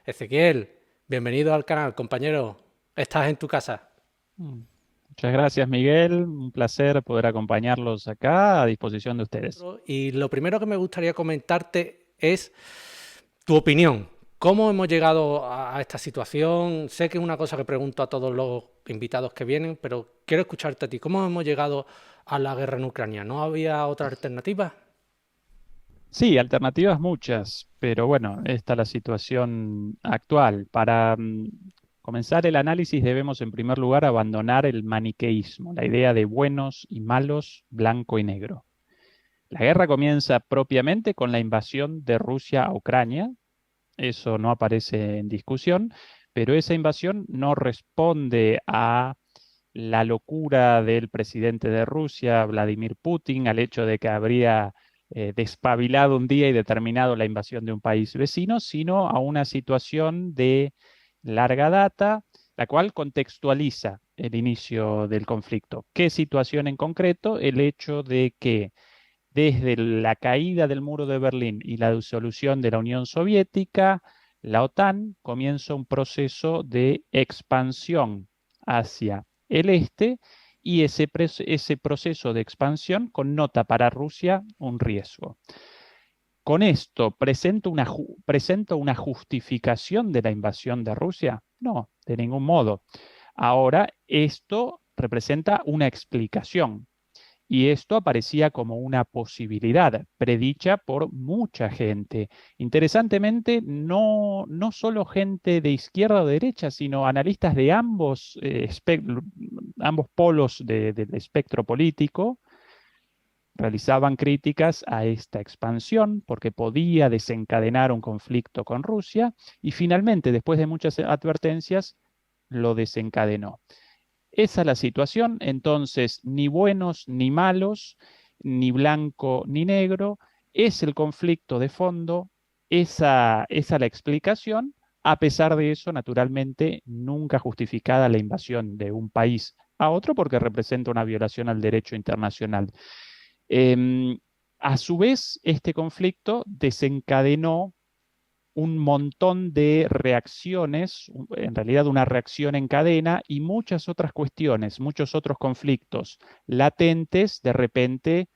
Ezequiel, bienvenido al canal, compañero. Estás en tu casa. Muchas gracias, Miguel. Un placer poder acompañarlos acá a disposición de ustedes. Y lo primero que me gustaría comentarte es tu opinión. ¿Cómo hemos llegado a esta situación? Sé que es una cosa que pregunto a todos los invitados que vienen, pero quiero escucharte a ti. ¿Cómo hemos llegado a la guerra en Ucrania? ¿No había otra alternativa? Sí, alternativas muchas, pero bueno, esta es la situación actual. Para comenzar el análisis debemos en primer lugar abandonar el maniqueísmo, la idea de buenos y malos, blanco y negro. La guerra comienza propiamente con la invasión de Rusia a Ucrania, eso no aparece en discusión, pero esa invasión no responde a la locura del presidente de Rusia, Vladimir Putin, al hecho de que habría despabilado un día y determinado la invasión de un país vecino, sino a una situación de larga data, la cual contextualiza el inicio del conflicto. ¿Qué situación en concreto? El hecho de que desde la caída del muro de Berlín y la disolución de la Unión Soviética, la OTAN comienza un proceso de expansión hacia el este y ese proceso de expansión connota para Rusia un riesgo. ¿Con esto presento una justificación de la invasión de Rusia? No, de ningún modo. Ahora, esto representa una explicación. Y esto aparecía como una posibilidad predicha por mucha gente. Interesantemente, no solo gente de izquierda o derecha, sino analistas de ambos polos del espectro político realizaban críticas a esta expansión porque podía desencadenar un conflicto con Rusia y finalmente, después de muchas advertencias, lo desencadenó. Esa es la situación, entonces ni buenos ni malos, ni blanco ni negro, es el conflicto de fondo, esa la explicación, a pesar de eso, naturalmente, nunca justificada la invasión de un país a otro porque representa una violación al derecho internacional. Em, a su vez, este conflicto desencadenó un montón de reacciones, en realidad una reacción en cadena y muchas otras cuestiones, muchos otros conflictos latentes de repente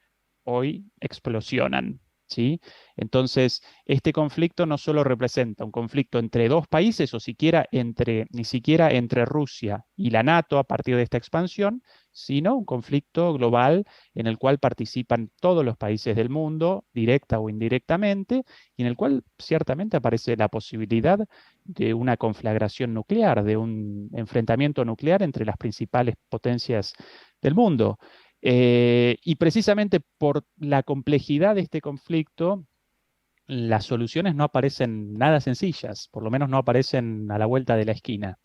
hoy explosionan, ¿sí? Entonces, este conflicto no solo representa un conflicto entre dos países o ni siquiera entre Rusia y la NATO a partir de esta expansión, sino un conflicto global en el cual participan todos los países del mundo, directa o indirectamente, y en el cual ciertamente aparece la posibilidad de una conflagración nuclear, de un enfrentamiento nuclear entre las principales potencias del mundo. Y precisamente por la complejidad de este conflicto, las soluciones no aparecen nada sencillas, por lo menos no aparecen a la vuelta de la esquina.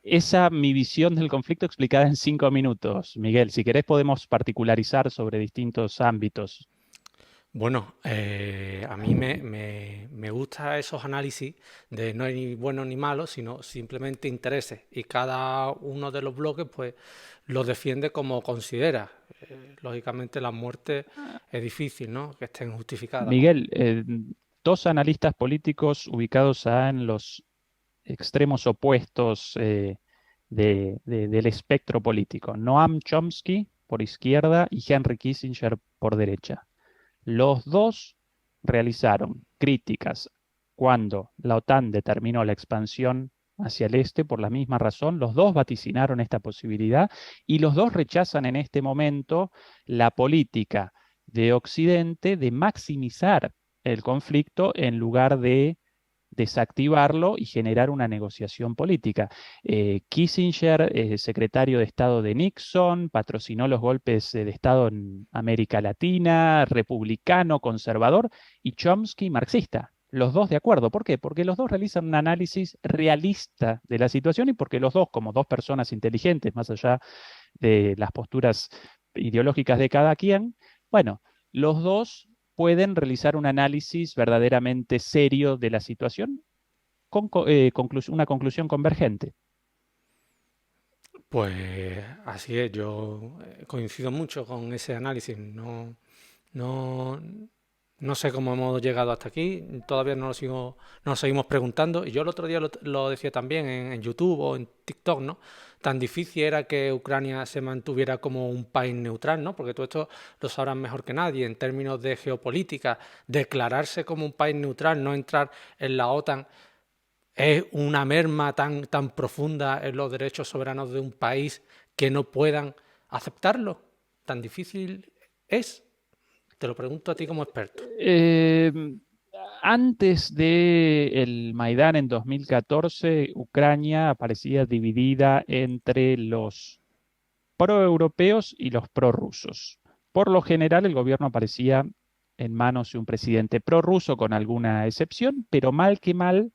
Esa mi visión del conflicto explicada en 5 minutos. Miguel, si querés podemos particularizar sobre distintos ámbitos. Bueno, a mí me gusta esos análisis de no hay ni buenos ni malos, sino simplemente intereses. Y cada uno de los bloques, pues, los defiende como considera. Lógicamente, la muerte es difícil, ¿no? Que estén justificadas. Miguel, dos analistas políticos ubicados en los extremos opuestos del espectro político. Noam Chomsky por izquierda y Henry Kissinger por derecha. Los dos realizaron críticas cuando la OTAN determinó la expansión hacia el este por la misma razón. Los dos vaticinaron esta posibilidad y los dos rechazan en este momento la política de Occidente de maximizar el conflicto en lugar de desactivarlo y generar una negociación política. Kissinger, secretario de Estado de Nixon, patrocinó los golpes de Estado en América Latina, republicano, conservador, y Chomsky, marxista. Los dos de acuerdo. ¿Por qué? Porque los dos realizan un análisis realista de la situación y porque los dos, como dos personas inteligentes, más allá de las posturas ideológicas de cada quien, bueno, los dos pueden realizar un análisis verdaderamente serio de la situación con una conclusión convergente. Pues así es, yo coincido mucho con ese análisis. No, No sé cómo hemos llegado hasta aquí, todavía nos seguimos preguntando. Y yo el otro día lo decía también en YouTube o en TikTok, ¿no? Tan difícil era que Ucrania se mantuviera como un país neutral, ¿no? Porque tú esto lo sabrás mejor que nadie en términos de geopolítica. Declararse como un país neutral, no entrar en la OTAN, es una merma tan profunda en los derechos soberanos de un país que no puedan aceptarlo. Tan difícil es. Te lo pregunto a ti como experto. Eh, Antes del Maidán en 2014, Ucrania aparecía dividida entre los proeuropeos y los prorrusos. Por lo general, el gobierno aparecía en manos de un presidente prorruso, con alguna excepción, pero mal que mal,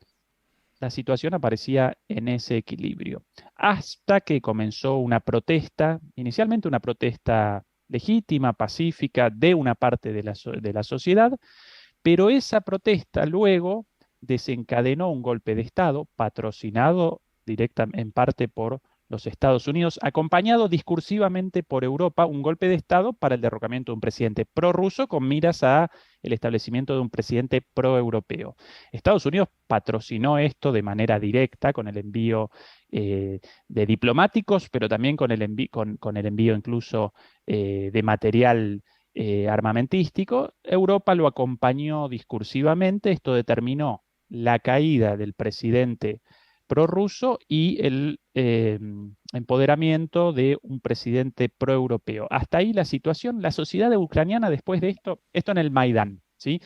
la situación aparecía en ese equilibrio. Hasta que comenzó una protesta, inicialmente una protesta legítima, pacífica, de una parte de la sociedad, pero esa protesta luego desencadenó un golpe de Estado patrocinado en parte por los Estados Unidos, acompañado discursivamente por Europa, un golpe de Estado para el derrocamiento de un presidente prorruso con miras a el establecimiento de un presidente proeuropeo. Estados Unidos patrocinó esto de manera directa con el envío de diplomáticos, pero también con el envío incluso de material armamentístico. Europa lo acompañó discursivamente. Esto determinó la caída del presidente prorruso y el empoderamiento de un presidente proeuropeo. Hasta ahí la situación. La sociedad ucraniana después de esto en el Maidán, ¿sí?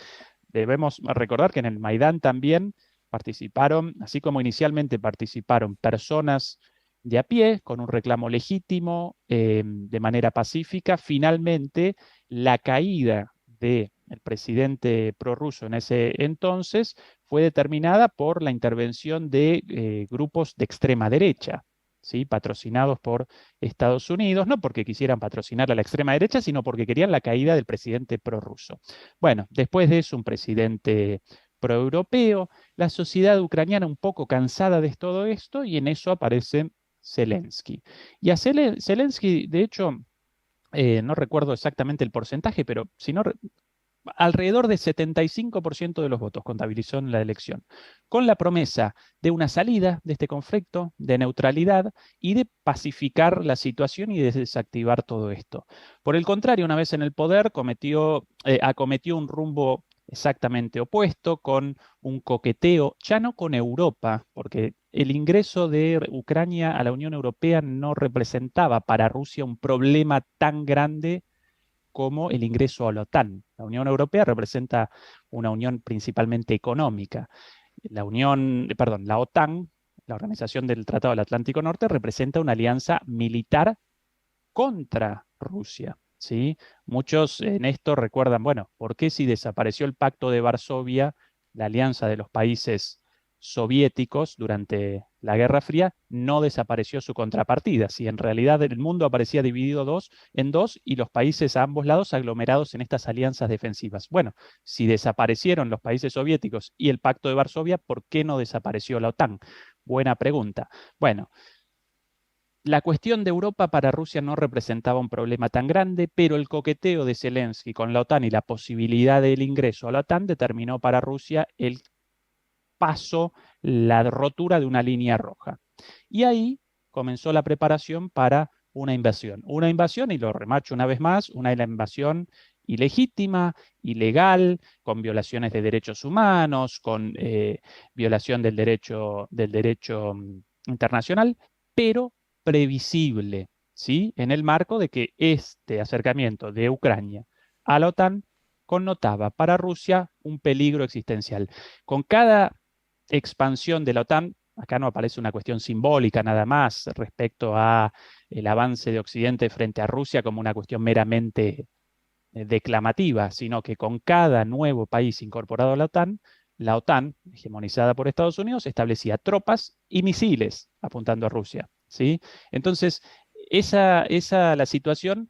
Debemos recordar que en el Maidán también participaron, así como inicialmente participaron personas de a pie con un reclamo legítimo de manera pacífica. Finalmente, la caída del presidente prorruso en ese entonces fue determinada por la intervención de grupos de extrema derecha, ¿sí? Patrocinados por Estados Unidos, no porque quisieran patrocinar a la extrema derecha, sino porque querían la caída del presidente prorruso. Bueno, después de eso, un presidente proeuropeo, la sociedad ucraniana un poco cansada de todo esto, y en eso aparece Zelensky. Y a Zelensky, de hecho, no recuerdo exactamente el porcentaje, pero si no, alrededor de 75% de los votos contabilizó en la elección, con la promesa de una salida de este conflicto, de neutralidad y de pacificar la situación y de desactivar todo esto. Por el contrario, una vez en el poder, acometió un rumbo exactamente opuesto, con un coqueteo, ya no con Europa, porque el ingreso de Ucrania a la Unión Europea no representaba para Rusia un problema tan grande como el ingreso a la OTAN. La Unión Europea representa una unión principalmente económica. La OTAN, la Organización del Tratado del Atlántico Norte, representa una alianza militar contra Rusia, ¿sí? Muchos en esto recuerdan, bueno, ¿por qué si desapareció el Pacto de Varsovia, la alianza de los países soviéticos durante la Guerra Fría, no desapareció su contrapartida? Si en realidad el mundo aparecía dividido en dos y los países a ambos lados aglomerados en estas alianzas defensivas. Bueno, si desaparecieron los países soviéticos y el Pacto de Varsovia, ¿por qué no desapareció la OTAN? Buena pregunta. Bueno, la cuestión de Europa para Rusia no representaba un problema tan grande, pero el coqueteo de Zelensky con la OTAN y la posibilidad del ingreso a la OTAN determinó para Rusia el paso, la rotura de una línea roja. Y ahí comenzó la preparación para una invasión. Una invasión, y lo remarcho una vez más, una invasión ilegítima, ilegal, con violaciones de derechos humanos, con violación del derecho internacional, pero previsible, ¿sí? En el marco de que este acercamiento de Ucrania a la OTAN connotaba para Rusia un peligro existencial. Con cada expansión de la OTAN, acá no aparece una cuestión simbólica nada más respecto a el avance de Occidente frente a Rusia como una cuestión meramente declamativa, sino que con cada nuevo país incorporado a la OTAN, hegemonizada por Estados Unidos, establecía tropas y misiles apuntando a Rusia, ¿sí? Entonces, la situación.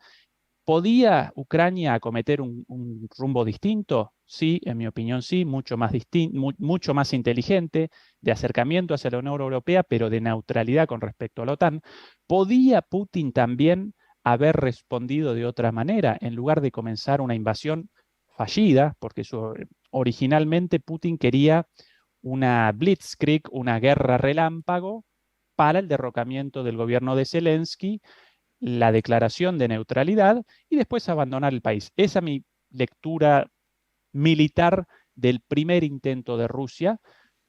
¿Podía Ucrania acometer un rumbo distinto? Sí, en mi opinión sí, mucho más inteligente, de acercamiento hacia la Unión Europea, pero de neutralidad con respecto a la OTAN. ¿Podía Putin también haber respondido de otra manera, en lugar de comenzar una invasión fallida, porque originalmente Putin quería una blitzkrieg, una guerra relámpago, para el derrocamiento del gobierno de Zelensky, la declaración de neutralidad y después abandonar el país. Esa es mi lectura militar del primer intento de Rusia,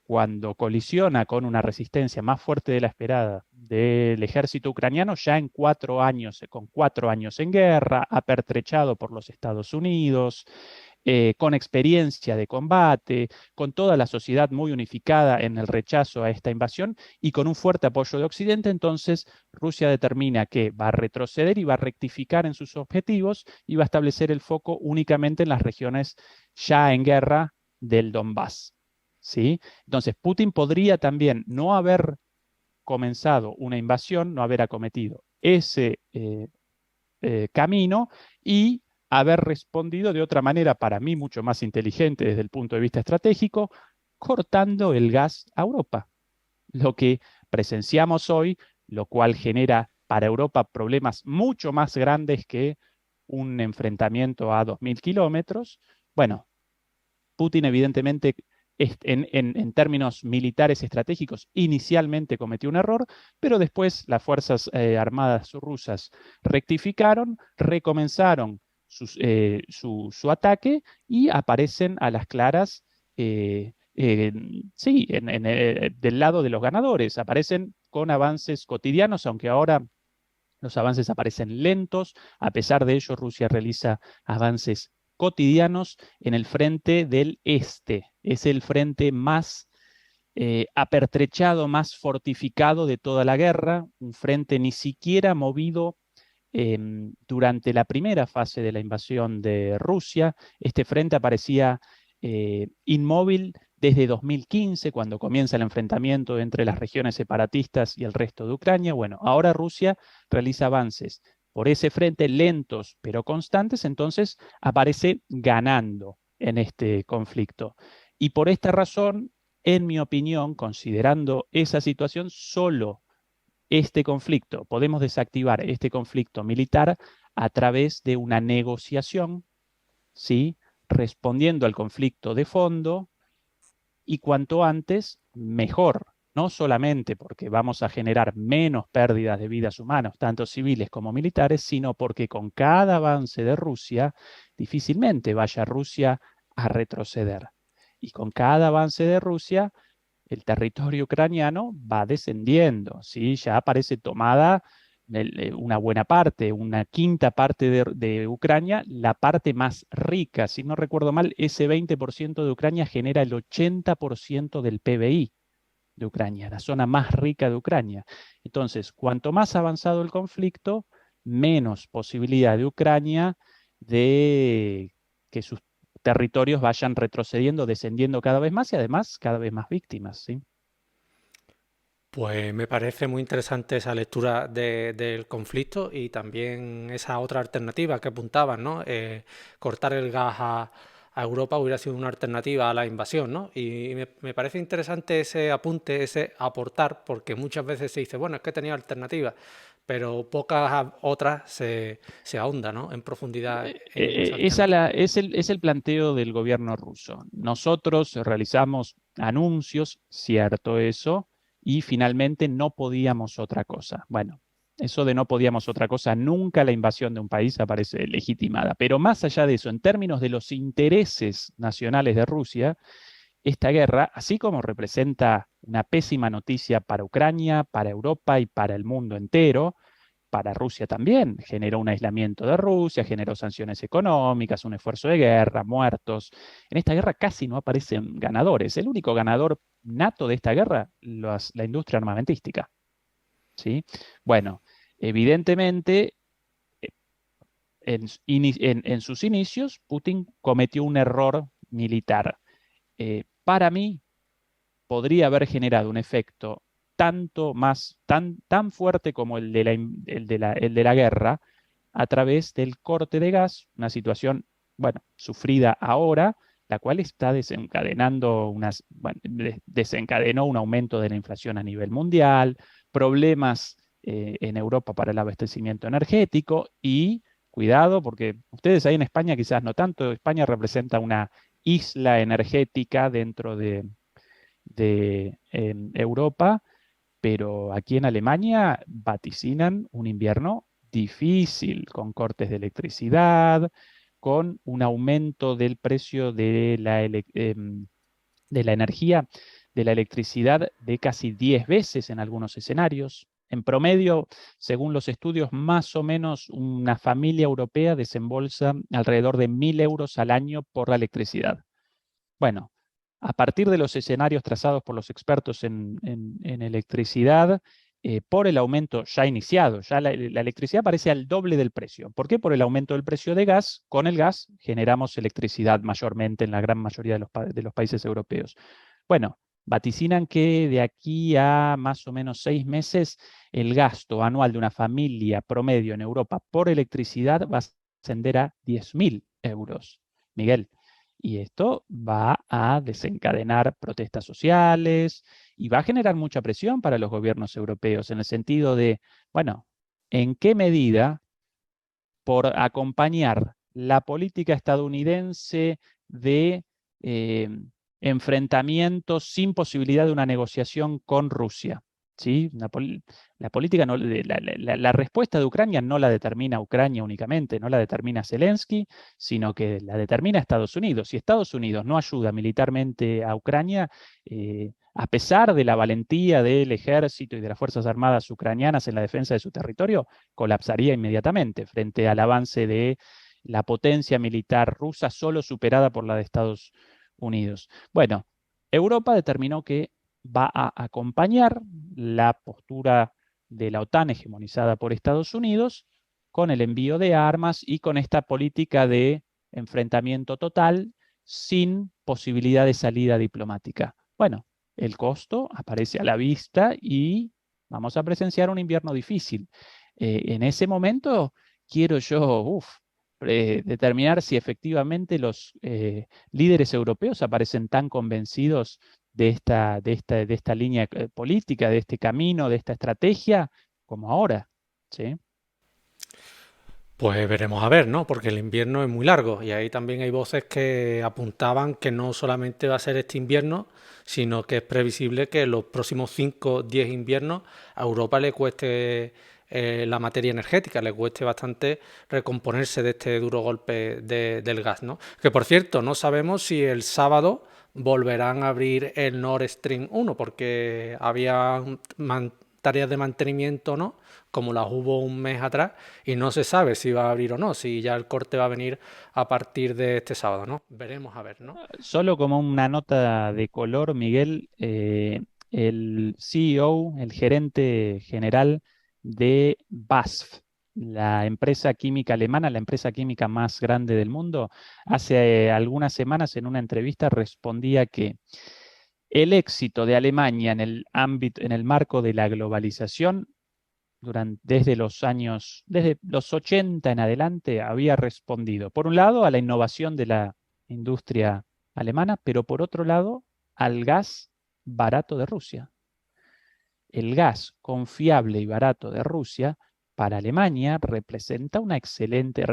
cuando colisiona con una resistencia más fuerte de la esperada del ejército ucraniano, ya en 4 años, con 4 años en guerra, apertrechado por los Estados Unidos, con experiencia de combate, con toda la sociedad muy unificada en el rechazo a esta invasión y con un fuerte apoyo de Occidente. Entonces Rusia determina que va a retroceder y va a rectificar en sus objetivos y va a establecer el foco únicamente en las regiones ya en guerra del Donbass. ¿Sí? Entonces Putin podría también no haber comenzado una invasión, no haber acometido ese camino y haber respondido de otra manera, para mí mucho más inteligente desde el punto de vista estratégico, cortando el gas a Europa. Lo que presenciamos hoy, lo cual genera para Europa problemas mucho más grandes que un enfrentamiento a 2.000 kilómetros. Bueno, Putin evidentemente en términos militares estratégicos inicialmente cometió un error, pero después las Fuerzas Armadas rusas rectificaron, recomenzaron su ataque y aparecen a las claras, sí, del lado de los ganadores. Aparecen con avances cotidianos, aunque ahora los avances aparecen lentos. A pesar de ello, Rusia realiza avances cotidianos en el frente del este. Es el frente más apertrechado, más fortificado de toda la guerra, un frente ni siquiera movido durante la primera fase de la invasión de Rusia. Este frente aparecía inmóvil desde 2015, cuando comienza el enfrentamiento entre las regiones separatistas y el resto de Ucrania. Bueno, ahora Rusia realiza avances por ese frente lentos pero constantes, entonces aparece ganando en este conflicto. Y por esta razón, en mi opinión, considerando esa situación, solo este conflicto, podemos desactivar este conflicto militar a través de una negociación, ¿sí? Respondiendo al conflicto de fondo y cuanto antes, mejor. No solamente porque vamos a generar menos pérdidas de vidas humanas, tanto civiles como militares, sino porque con cada avance de Rusia, difícilmente vaya Rusia a retroceder. Y con cada avance de Rusia, el territorio ucraniano va descendiendo, ¿sí? Ya aparece tomada una buena parte, una quinta parte de Ucrania, la parte más rica. Si no recuerdo mal, ese 20% de Ucrania genera el 80% del PBI de Ucrania, la zona más rica de Ucrania. Entonces, cuanto más avanzado el conflicto, menos posibilidad de Ucrania de que sus territorios vayan retrocediendo, descendiendo cada vez más y además cada vez más víctimas, ¿sí? Pues me parece muy interesante esa lectura del conflicto y también esa otra alternativa que apuntaban, ¿no? Cortar el gas a Europa hubiera sido una alternativa a la invasión, ¿no? Y me parece interesante ese apunte, ese aportar, porque muchas veces se dice, bueno, es que tenía alternativas, pero pocas otras se ahonda, ¿no? En profundidad en esa alternativa. Es el planteo del gobierno ruso. Nosotros realizamos anuncios, cierto eso, y finalmente no podíamos otra cosa. Bueno, eso de no podíamos otra cosa, nunca la invasión de un país aparece legitimada. Pero más allá de eso, en términos de los intereses nacionales de Rusia, esta guerra, así como representa una pésima noticia para Ucrania, para Europa y para el mundo entero, para Rusia también. Generó un aislamiento de Rusia, generó sanciones económicas, un esfuerzo de guerra, muertos. En esta guerra casi no aparecen ganadores. El único ganador nato de esta guerra, la industria armamentística. ¿Sí? Bueno, evidentemente, en sus inicios, Putin cometió un error militar. Para mí, podría haber generado un efecto tan fuerte como el de la guerra, a través del corte de gas, una situación, bueno, sufrida ahora, la cual está desencadenando bueno, desencadenó un aumento de la inflación a nivel mundial, problemas en Europa para el abastecimiento energético y cuidado, porque ustedes ahí en España quizás no tanto, España representa una isla energética dentro de Europa, pero aquí en Alemania vaticinan un invierno difícil, con cortes de electricidad, con un aumento del precio de la energía, de la electricidad, de casi 10 veces en algunos escenarios. En promedio, según los estudios, más o menos una familia europea desembolsa alrededor de 1.000 euros al año por la electricidad. Bueno, a partir de los escenarios trazados por los expertos en electricidad, por el aumento ya iniciado, ya la electricidad parece al doble del precio. ¿Por qué? Por el aumento del precio de gas. Con el gas generamos electricidad mayormente en la gran mayoría de los países europeos. Bueno, vaticinan que de aquí a más o menos 6 meses, el gasto anual de una familia promedio en Europa por electricidad va a ascender a 10.000 euros. Miguel. Y esto va a desencadenar protestas sociales y va a generar mucha presión para los gobiernos europeos en el sentido de, bueno, ¿en qué medida por acompañar la política estadounidense de eh, enfrentamientos sin posibilidad de una negociación con Rusia? ¿Sí? La política la respuesta de Ucrania no la determina Ucrania únicamente, no la determina Zelensky, sino que la determina Estados Unidos. Si Estados Unidos no ayuda militarmente a Ucrania, a pesar de la valentía del ejército y de las Fuerzas Armadas ucranianas en la defensa de su territorio, colapsaría inmediatamente frente al avance de la potencia militar rusa, solo superada por la de Estados Unidos. Bueno, Europa determinó que va a acompañar la postura de la OTAN hegemonizada por Estados Unidos con el envío de armas y con esta política de enfrentamiento total sin posibilidad de salida diplomática. Bueno, el costo aparece a la vista y vamos a presenciar un invierno difícil. En ese momento quiero yo determinar si efectivamente los líderes europeos aparecen tan convencidos de esta línea política, de este camino, de esta estrategia, como ahora. ¿Sí? Pues veremos a ver, ¿no? Porque el invierno es muy largo y ahí también hay voces que apuntaban que no solamente va a ser este invierno, sino que es previsible que los próximos 5 o 10 inviernos a Europa le cueste la materia energética, le cueste bastante recomponerse de este duro golpe del gas, ¿no? Que por cierto, no sabemos si el sábado volverán a abrir el Nord Stream 1 porque había tareas de mantenimiento, ¿no? Como las hubo un mes atrás, y no se sabe si va a abrir o no, si ya el corte va a venir a partir de este sábado, ¿no? Veremos a ver, ¿no? Solo como una nota de color, Miguel, el CEO, el gerente general de BASF, la empresa química alemana, la empresa química más grande del mundo, hace algunas semanas en una entrevista respondía que el éxito de Alemania en el ámbito, en el marco de la globalización, desde los 80 en adelante, había respondido, por un lado, a la innovación de la industria alemana, pero por otro lado, al gas barato de Rusia. El gas confiable y barato de Rusia para Alemania representó una excelente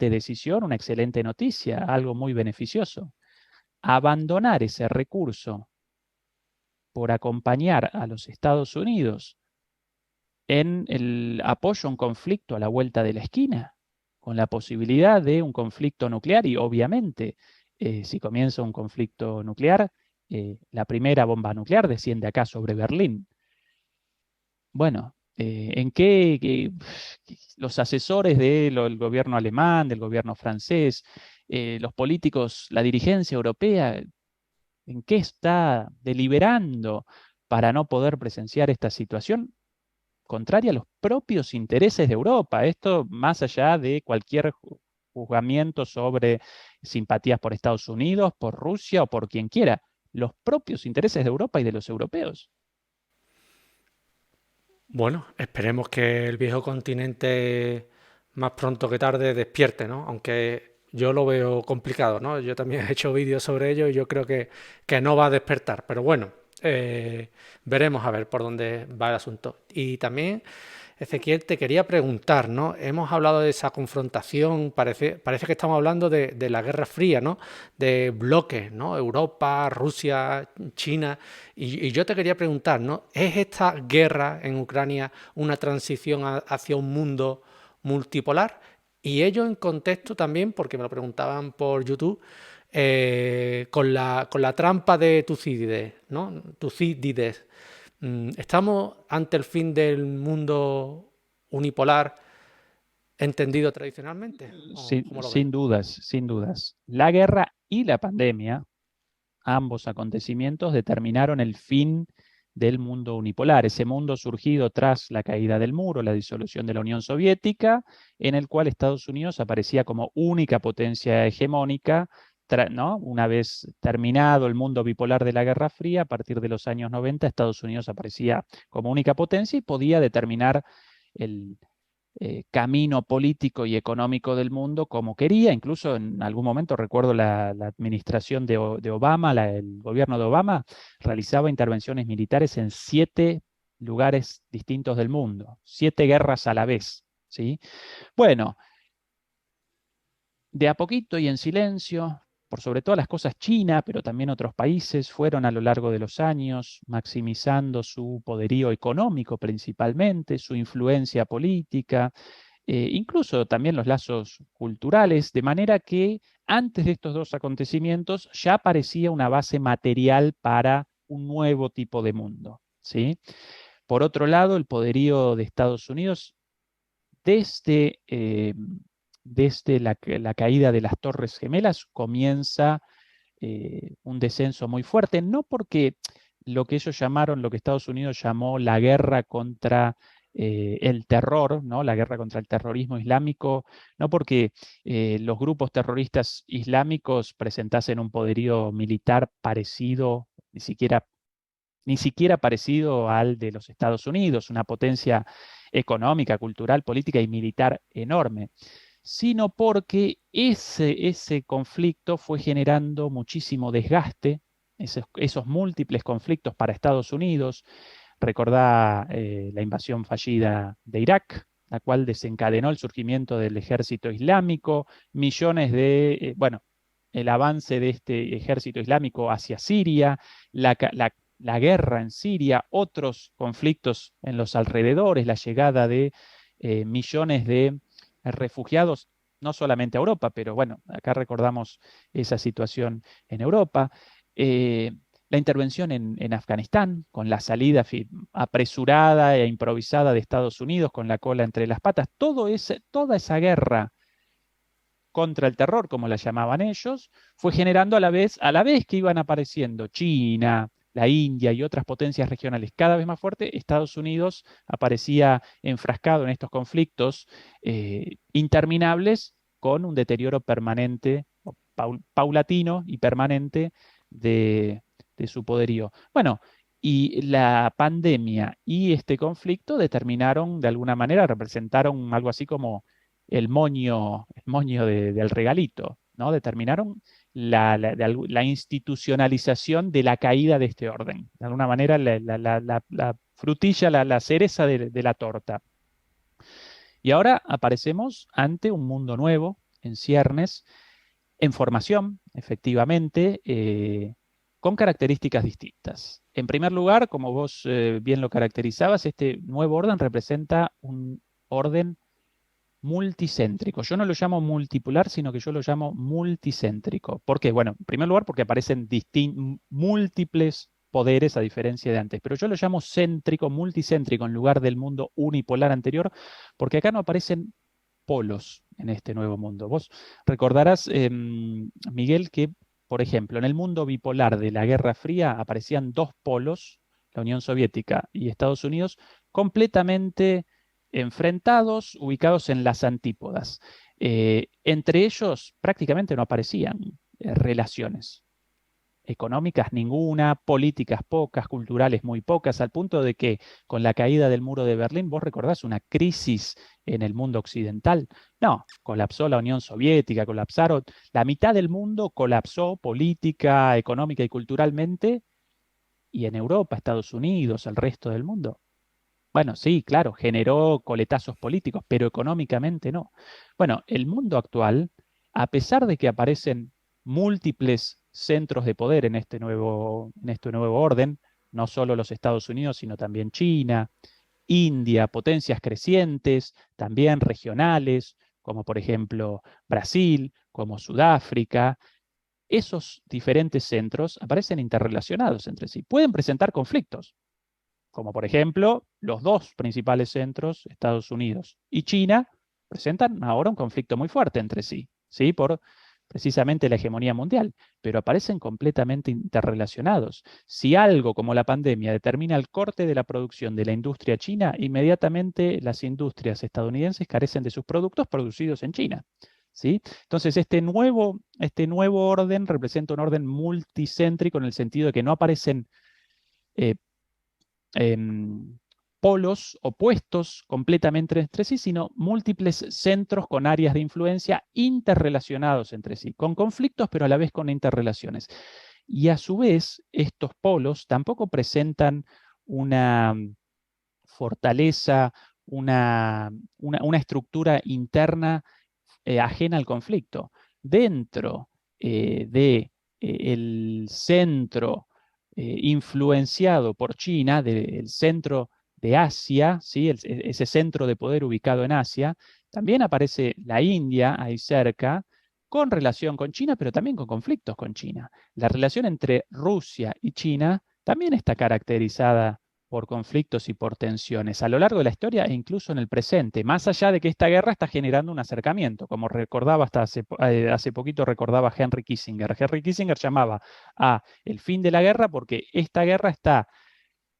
decisión, una excelente noticia, algo muy beneficioso. Abandonar ese recurso por acompañar a los Estados Unidos en el apoyo a un conflicto a la vuelta de la esquina, con la posibilidad de un conflicto nuclear y obviamente si comienza un conflicto nuclear, la primera bomba nuclear desciende acá sobre Berlín. Bueno, ¿en qué los asesores del gobierno alemán, del gobierno francés, los políticos, la dirigencia europea, en qué está deliberando para no poder presenciar esta situación contraria a los propios intereses de Europa? Esto más allá de cualquier juzgamiento sobre simpatías por Estados Unidos, por Rusia o por quien quiera. Los propios intereses de Europa y de los europeos. Bueno, esperemos que el viejo continente más pronto que tarde despierte, ¿no? Aunque yo lo veo complicado, ¿no? Yo también he hecho vídeos sobre ello y yo creo que no va a despertar. Pero bueno, veremos a ver por dónde va el asunto. Y también Ezequiel, te quería preguntar, ¿no? Hemos hablado de esa confrontación, parece que estamos hablando de la Guerra Fría, ¿no? De bloques, ¿no? Europa, Rusia, China. Y yo te quería preguntar, ¿no? ¿Es esta guerra en Ucrania una transición hacia un mundo multipolar? Y ello en contexto también, porque me lo preguntaban por YouTube, con la trampa de Tucídides, ¿no? Tucídides. ¿Estamos ante el fin del mundo unipolar entendido tradicionalmente? ¿O Sin, cómo lo ves? sin dudas, sin dudas. La guerra y la pandemia, ambos acontecimientos, determinaron el fin del mundo unipolar, ese mundo surgido tras la caída del muro, la disolución de la Unión Soviética, en el cual Estados Unidos aparecía como única potencia hegemónica, ¿no? Una vez terminado el mundo bipolar de la Guerra Fría, a partir de los años 90, Estados Unidos aparecía como única potencia y podía determinar el camino político y económico del mundo como quería. Incluso en algún momento recuerdo la administración de Obama, el gobierno de Obama, realizaba intervenciones militares en 7 lugares distintos del mundo, 7 guerras a la vez, ¿sí? Bueno, de a poquito y en silencio, por sobre todas las cosas China, pero también otros países, fueron a lo largo de los años maximizando su poderío económico principalmente, su influencia política, incluso también los lazos culturales, de manera que antes de estos dos acontecimientos ya aparecía una base material para un nuevo tipo de mundo, ¿sí? Por otro lado, el poderío de Estados Unidos desde, desde la caída de las Torres Gemelas comienza un descenso muy fuerte, no porque lo que ellos llamaron, lo que Estados Unidos llamó la guerra contra el terror, ¿no? La guerra contra el terrorismo islámico, no porque los grupos terroristas islámicos presentasen un poderío militar parecido, ni siquiera parecido al de los Estados Unidos, una potencia económica, cultural, política y militar enorme, sino porque ese conflicto fue generando muchísimo desgaste, esos múltiples conflictos para Estados Unidos. Recordá la invasión fallida de Irak, la cual desencadenó el surgimiento del ejército islámico, millones bueno, el avance de este ejército islámico hacia Siria, la guerra en Siria, otros conflictos en los alrededores, la llegada de millones de refugiados, no solamente a Europa, pero bueno, acá recordamos esa situación en Europa. Eh, la intervención en Afganistán, con la salida apresurada e improvisada de Estados Unidos, con la cola entre las patas, toda esa guerra contra el terror, como la llamaban ellos, fue generando a la vez que iban apareciendo China, la India y otras potencias regionales cada vez más fuertes, Estados Unidos aparecía enfrascado en estos conflictos interminables con un deterioro permanente, paulatino y permanente de su poderío. Bueno, y la pandemia y este conflicto determinaron, de alguna manera, representaron algo así como el moño del regalito, ¿no? Determinaron la institucionalización de la caída de este orden. De alguna manera, la frutilla, la cereza de la torta. Y ahora aparecemos ante un mundo nuevo, en ciernes, en formación, efectivamente, con características distintas. En primer lugar, como vos bien lo caracterizabas, este nuevo orden representa un orden multicéntrico. Yo no lo llamo multipolar, sino que yo lo llamo multicéntrico. ¿Por qué? Bueno, en primer lugar, porque aparecen múltiples poderes a diferencia de antes, pero yo lo llamo céntrico, multicéntrico, en lugar del mundo unipolar anterior, porque acá no aparecen polos en este nuevo mundo. Vos recordarás, Miguel, que, por ejemplo, en el mundo bipolar de la Guerra Fría aparecían dos polos, la Unión Soviética y Estados Unidos, completamente enfrentados, ubicados en las antípodas. Entre ellos prácticamente no aparecían relaciones económicas ninguna, políticas pocas, culturales muy pocas, al punto de que con la caída del muro de Berlín, vos recordás una crisis en el mundo occidental. No, colapsó la Unión Soviética, colapsaron, la mitad del mundo colapsó política, económica y culturalmente, y en Europa, Estados Unidos, el resto del mundo, Bueno, sí, claro, generó coletazos políticos, pero económicamente no. Bueno, el mundo actual, a pesar de que aparecen múltiples centros de poder en este nuevo orden, no solo los Estados Unidos, sino también China, India, potencias crecientes, también regionales, como por ejemplo Brasil, como Sudáfrica, esos diferentes centros aparecen interrelacionados entre sí. Pueden presentar conflictos, como por ejemplo los dos principales centros, Estados Unidos y China, presentan ahora un conflicto muy fuerte entre sí, ¿sí? Por precisamente la hegemonía mundial, pero aparecen completamente interrelacionados. Si algo como la pandemia determina el corte de la producción de la industria china, inmediatamente las industrias estadounidenses carecen de sus productos producidos en China. ¿Sí? Entonces, este nuevo orden representa un orden multicéntrico en el sentido de que no aparecen eh, polos opuestos completamente entre sí, sino múltiples centros con áreas de influencia interrelacionados entre sí, con conflictos, pero a la vez con interrelaciones. Y a su vez, estos polos tampoco presentan una fortaleza, una estructura interna ajena al conflicto. Dentro del centro influenciado por China, del centro de Asia, ¿sí? Ese centro de poder ubicado en Asia, también aparece la India ahí cerca, con relación con China, pero también con conflictos con China. La relación entre Rusia y China también está caracterizada por conflictos y por tensiones a lo largo de la historia e incluso en el presente, más allá de que esta guerra está generando un acercamiento, como recordaba hasta hace poquito recordaba Henry Kissinger. Henry Kissinger llamaba a el fin de la guerra porque esta guerra está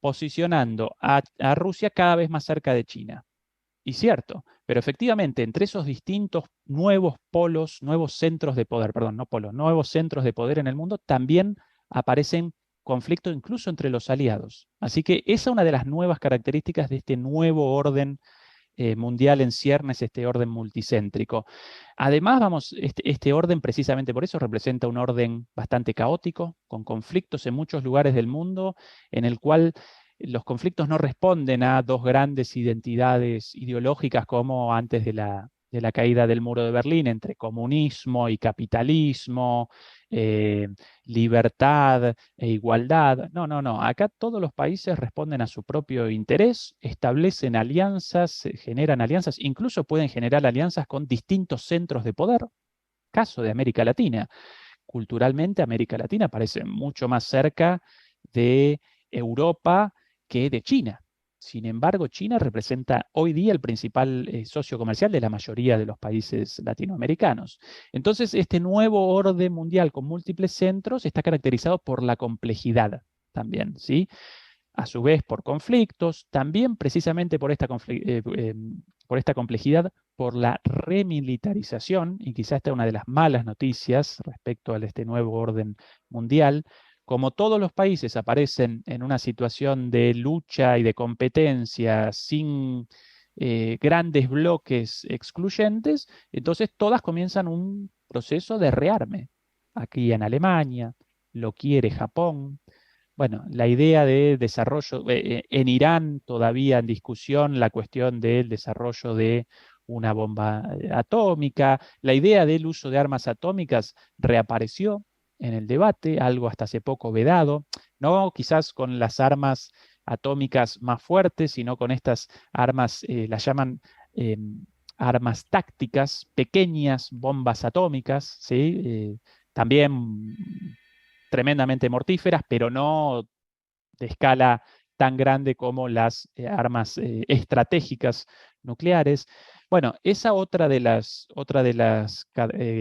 posicionando a Rusia cada vez más cerca de China. Y cierto, pero efectivamente entre esos distintos nuevos polos, nuevos centros de poder, perdón, no polos, nuevos centros de poder en el mundo, también aparecen conflictos incluso entre los aliados. Así que esa es una de las nuevas características de este nuevo orden mundial en ciernes, este orden multicéntrico. Además, este orden precisamente por eso representa un orden bastante caótico, con conflictos en muchos lugares del mundo, en el cual los conflictos no responden a dos grandes identidades ideológicas como antes de la caída del muro de Berlín, entre comunismo y capitalismo, eh, libertad e igualdad. No, no, no. Acá todos los países responden a su propio interés, establecen alianzas, generan alianzas, incluso pueden generar alianzas con distintos centros de poder. Caso de América Latina. Culturalmente, América Latina parece mucho más cerca de Europa que de China. Sin embargo, China representa hoy día el principal socio comercial de la mayoría de los países latinoamericanos. Entonces, este nuevo orden mundial con múltiples centros está caracterizado por la complejidad también, ¿sí? A su vez por conflictos, también precisamente por esta complejidad, por la remilitarización, y quizás esta es una de las malas noticias respecto a este nuevo orden mundial. Como todos los países aparecen en una situación de lucha y de competencia sin grandes bloques excluyentes, entonces todas comienzan un proceso de rearme. Aquí en Alemania, lo quiere Japón. Bueno, la idea de desarrollo, en Irán todavía en discusión la cuestión del desarrollo de una bomba atómica, la idea del uso de armas atómicas reapareció en el debate, algo hasta hace poco vedado, no quizás con las armas atómicas más fuertes, sino con estas armas, las llaman eh, armas tácticas, pequeñas bombas atómicas, ¿sí? También tremendamente mortíferas, pero no de escala tan grande como las armas estratégicas nucleares. Bueno, esa otra de las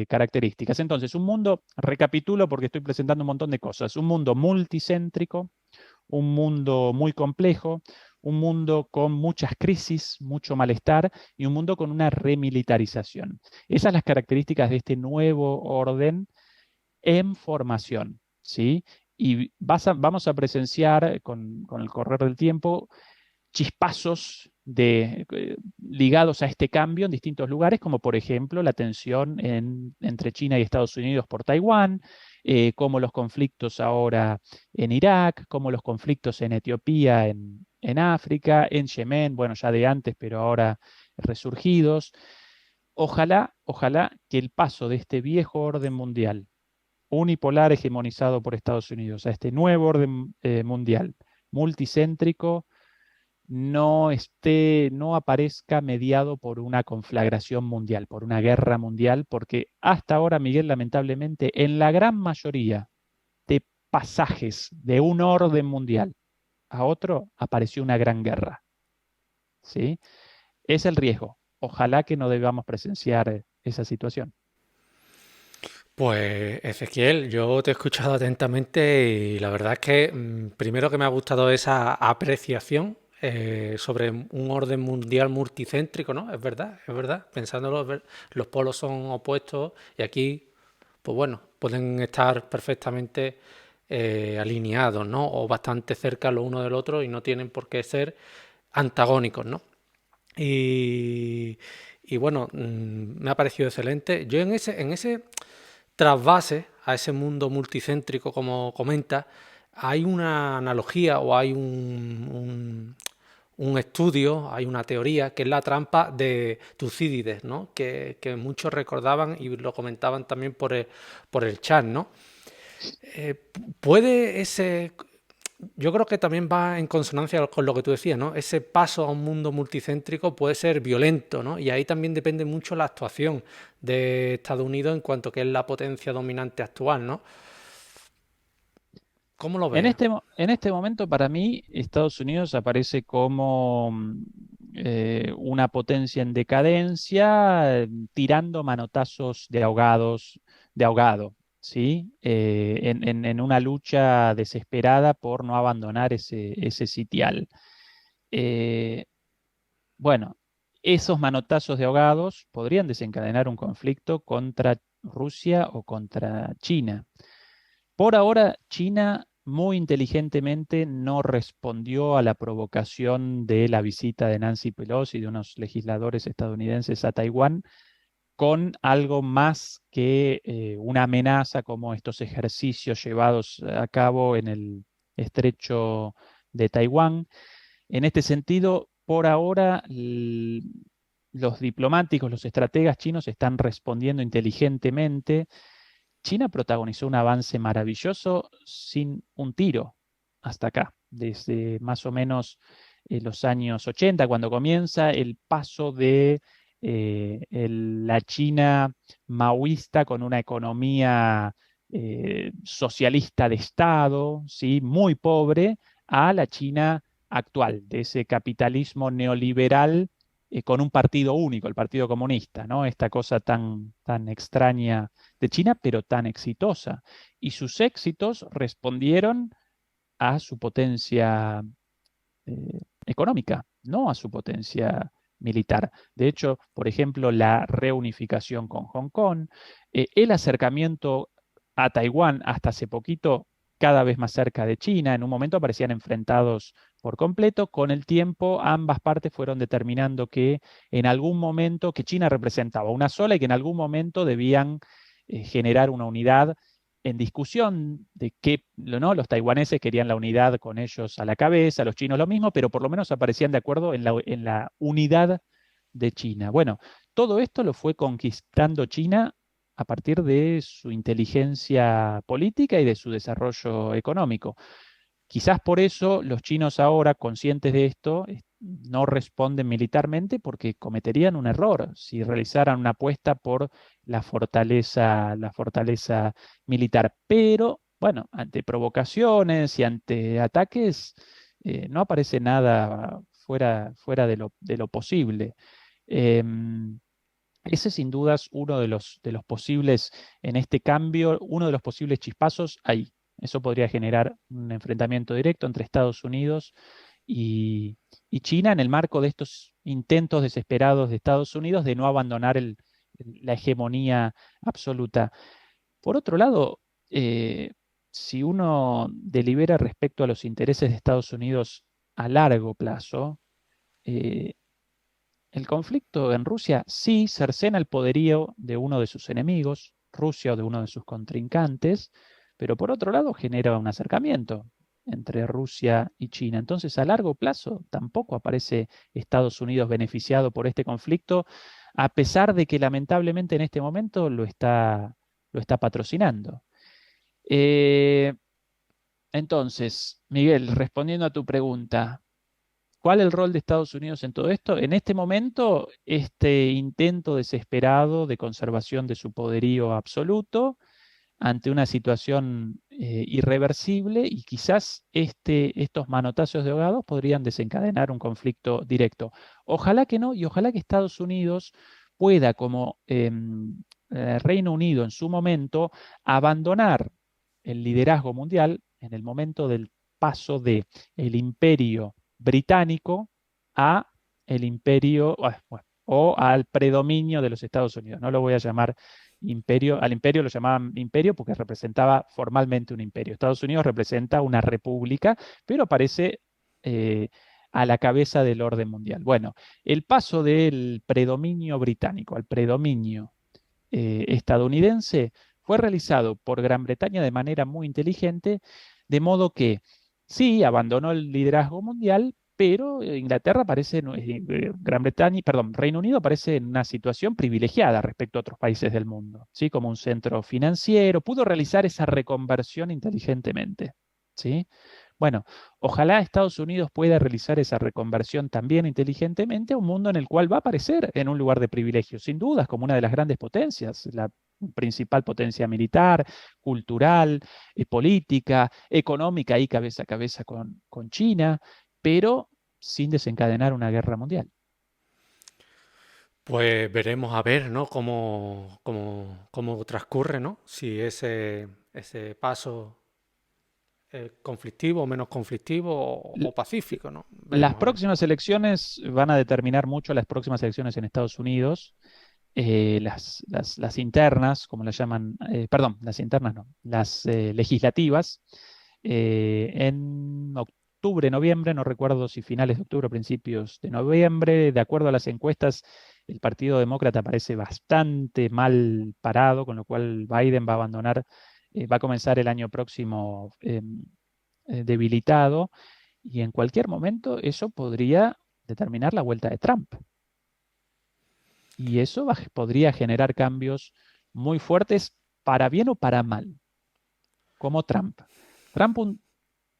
características. Entonces, un mundo, recapitulo porque estoy presentando un montón de cosas, un mundo multicéntrico, un mundo muy complejo, un mundo con muchas crisis, mucho malestar y un mundo con una remilitarización. Esas son las características de este nuevo orden en formación, ¿sí? Y vamos a presenciar con el correr del tiempo chispazos ligados a este cambio en distintos lugares, como por ejemplo la tensión entre China y Estados Unidos por Taiwán, como los conflictos ahora en Irak, como los conflictos en Etiopía, en África, en Yemen, bueno, ya de antes, pero ahora resurgidos. Ojalá que el paso de este viejo orden mundial, unipolar hegemonizado por Estados Unidos, a este nuevo orden mundial, multicéntrico, no aparezca mediado por una conflagración mundial, por una guerra mundial, porque hasta ahora, Miguel, lamentablemente, en la gran mayoría de pasajes de un orden mundial a otro, apareció una gran guerra, ¿sí? Es el riesgo. Ojalá que no debamos presenciar esa situación. Pues Ezequiel, yo te he escuchado atentamente y la verdad es que primero que me ha gustado esa apreciación sobre un orden mundial multicéntrico, ¿no? Es verdad, pensándolo, los polos son opuestos y aquí, pues bueno, pueden estar perfectamente alineados, ¿no? O bastante cerca lo uno del otro y no tienen por qué ser antagónicos, ¿no? Y, y bueno, me ha parecido excelente. Yo en ese trasvase a ese mundo multicéntrico, como comenta, hay una analogía o hay un estudio, hay una teoría que es la trampa de Tucídides, ¿no? Que muchos recordaban y lo comentaban también por el chat, ¿no? Eh, puede ese, yo creo que también va en consonancia con lo que tú decías, ¿no? Ese paso a un mundo multicéntrico puede ser violento, ¿no? Y ahí también depende mucho la actuación de Estados Unidos en cuanto que es la potencia dominante actual, ¿no? ¿Cómo lo ves? En este momento, para mí, Estados Unidos aparece como una potencia en decadencia, tirando manotazos de ahogado, ¿sí? En una lucha desesperada por no abandonar ese sitial. Eh, bueno, esos manotazos de ahogados podrían desencadenar un conflicto contra Rusia o contra China. Por ahora, China muy inteligentemente no respondió a la provocación de la visita de Nancy Pelosi y de unos legisladores estadounidenses a Taiwán con algo más que una amenaza como estos ejercicios llevados a cabo en el estrecho de Taiwán. En este sentido, por ahora, los diplomáticos, los estrategas chinos están respondiendo inteligentemente. China protagonizó un avance maravilloso sin un tiro hasta acá, desde más o menos los años 80, cuando comienza el paso de la China maoísta con una economía socialista de Estado, ¿sí? Muy pobre, a la China actual, de ese capitalismo neoliberal con un partido único, el Partido Comunista, ¿no? Esta cosa tan extraña de China, pero tan exitosa. Y sus éxitos respondieron a su potencia económica, no a su potencia militar. De hecho, por ejemplo, la reunificación con Hong Kong, el acercamiento a Taiwán hasta hace poquito cada vez más cerca de China, en un momento parecían enfrentados por completo, con el tiempo ambas partes fueron determinando que en algún momento, que China representaba una sola y que en algún momento debían generar una unidad en discusión de que ¿no? Los taiwaneses querían la unidad con ellos a la cabeza, los chinos lo mismo, pero por lo menos aparecían de acuerdo en la unidad de China. Bueno, todo esto lo fue conquistando China a partir de su inteligencia política y de su desarrollo económico. Quizás por eso los chinos ahora, conscientes de esto, no responden militarmente porque cometerían un error si realizaran una apuesta por la fortaleza militar. Pero, bueno, ante provocaciones y ante ataques, no aparece nada fuera de lo posible. Em, Ese sin dudas uno de los posibles, en este cambio, uno de los posibles chispazos ahí. Eso podría generar un enfrentamiento directo entre Estados Unidos y, y China en el marco de estos intentos desesperados de Estados Unidos de no abandonar la hegemonía absoluta. Por otro lado, si uno delibera respecto a los intereses de Estados Unidos a largo plazo, eh, el conflicto en Rusia sí cercena el poderío de uno de sus enemigos, Rusia o de uno de sus contrincantes, pero por otro lado genera un acercamiento. entre Rusia y China. Entonces, a largo plazo, tampoco aparece Estados Unidos beneficiado por este conflicto, a pesar de que lamentablemente en este momento lo está patrocinando. Eh, entonces, Miguel, respondiendo a tu pregunta, ¿cuál es el rol de Estados Unidos en todo esto? En este momento, este intento desesperado de conservación de su poderío absoluto ante una situación irreversible, y quizás estos manotazos de ahogados podrían desencadenar un conflicto directo. Ojalá que no, y ojalá que Estados Unidos pueda, como Reino Unido en su momento, abandonar el liderazgo mundial en el momento del paso de el imperio británico a el imperio, bueno, o al predominio de los Estados Unidos. No lo voy a llamar imperio, al imperio lo llamaban imperio porque representaba formalmente un imperio. Estados Unidos representa una república, pero aparece eh, a la cabeza del orden mundial. Bueno, el paso del predominio británico al predominio estadounidense fue realizado por Gran Bretaña de manera muy inteligente, de modo que sí, abandonó el liderazgo mundial, pero Inglaterra aparece, Gran Bretaña, perdón, Reino Unido aparece en una situación privilegiada respecto a otros países del mundo, ¿sí? Como un centro financiero, pudo realizar esa reconversión inteligentemente, ¿sí? Bueno, ojalá Estados Unidos pueda realizar esa reconversión también inteligentemente a un mundo en el cual va a aparecer en un lugar de privilegio, sin dudas, como una de las grandes potencias, la principal potencia militar, cultural, política, económica y cabeza a cabeza con China, pero sin desencadenar una guerra mundial. Pues veremos a ver, ¿no? Cómo transcurre, ¿no? Si ese paso es conflictivo o menos conflictivo L- o pacífico, ¿no? Las Veremos a ver. próximas elecciones van a determinar mucho las próximas elecciones en Estados Unidos. Las internas, como las llaman, perdón, las internas no, las legislativas, en octubre, noviembre, no recuerdo si finales de octubre o principios de noviembre, de acuerdo a las encuestas, el Partido Demócrata parece bastante mal parado, con lo cual Biden va a abandonar, va a comenzar el año próximo debilitado, y en cualquier momento eso podría determinar la vuelta de Trump. Y eso podría generar cambios muy fuertes para bien o para mal, como Trump. Trump, un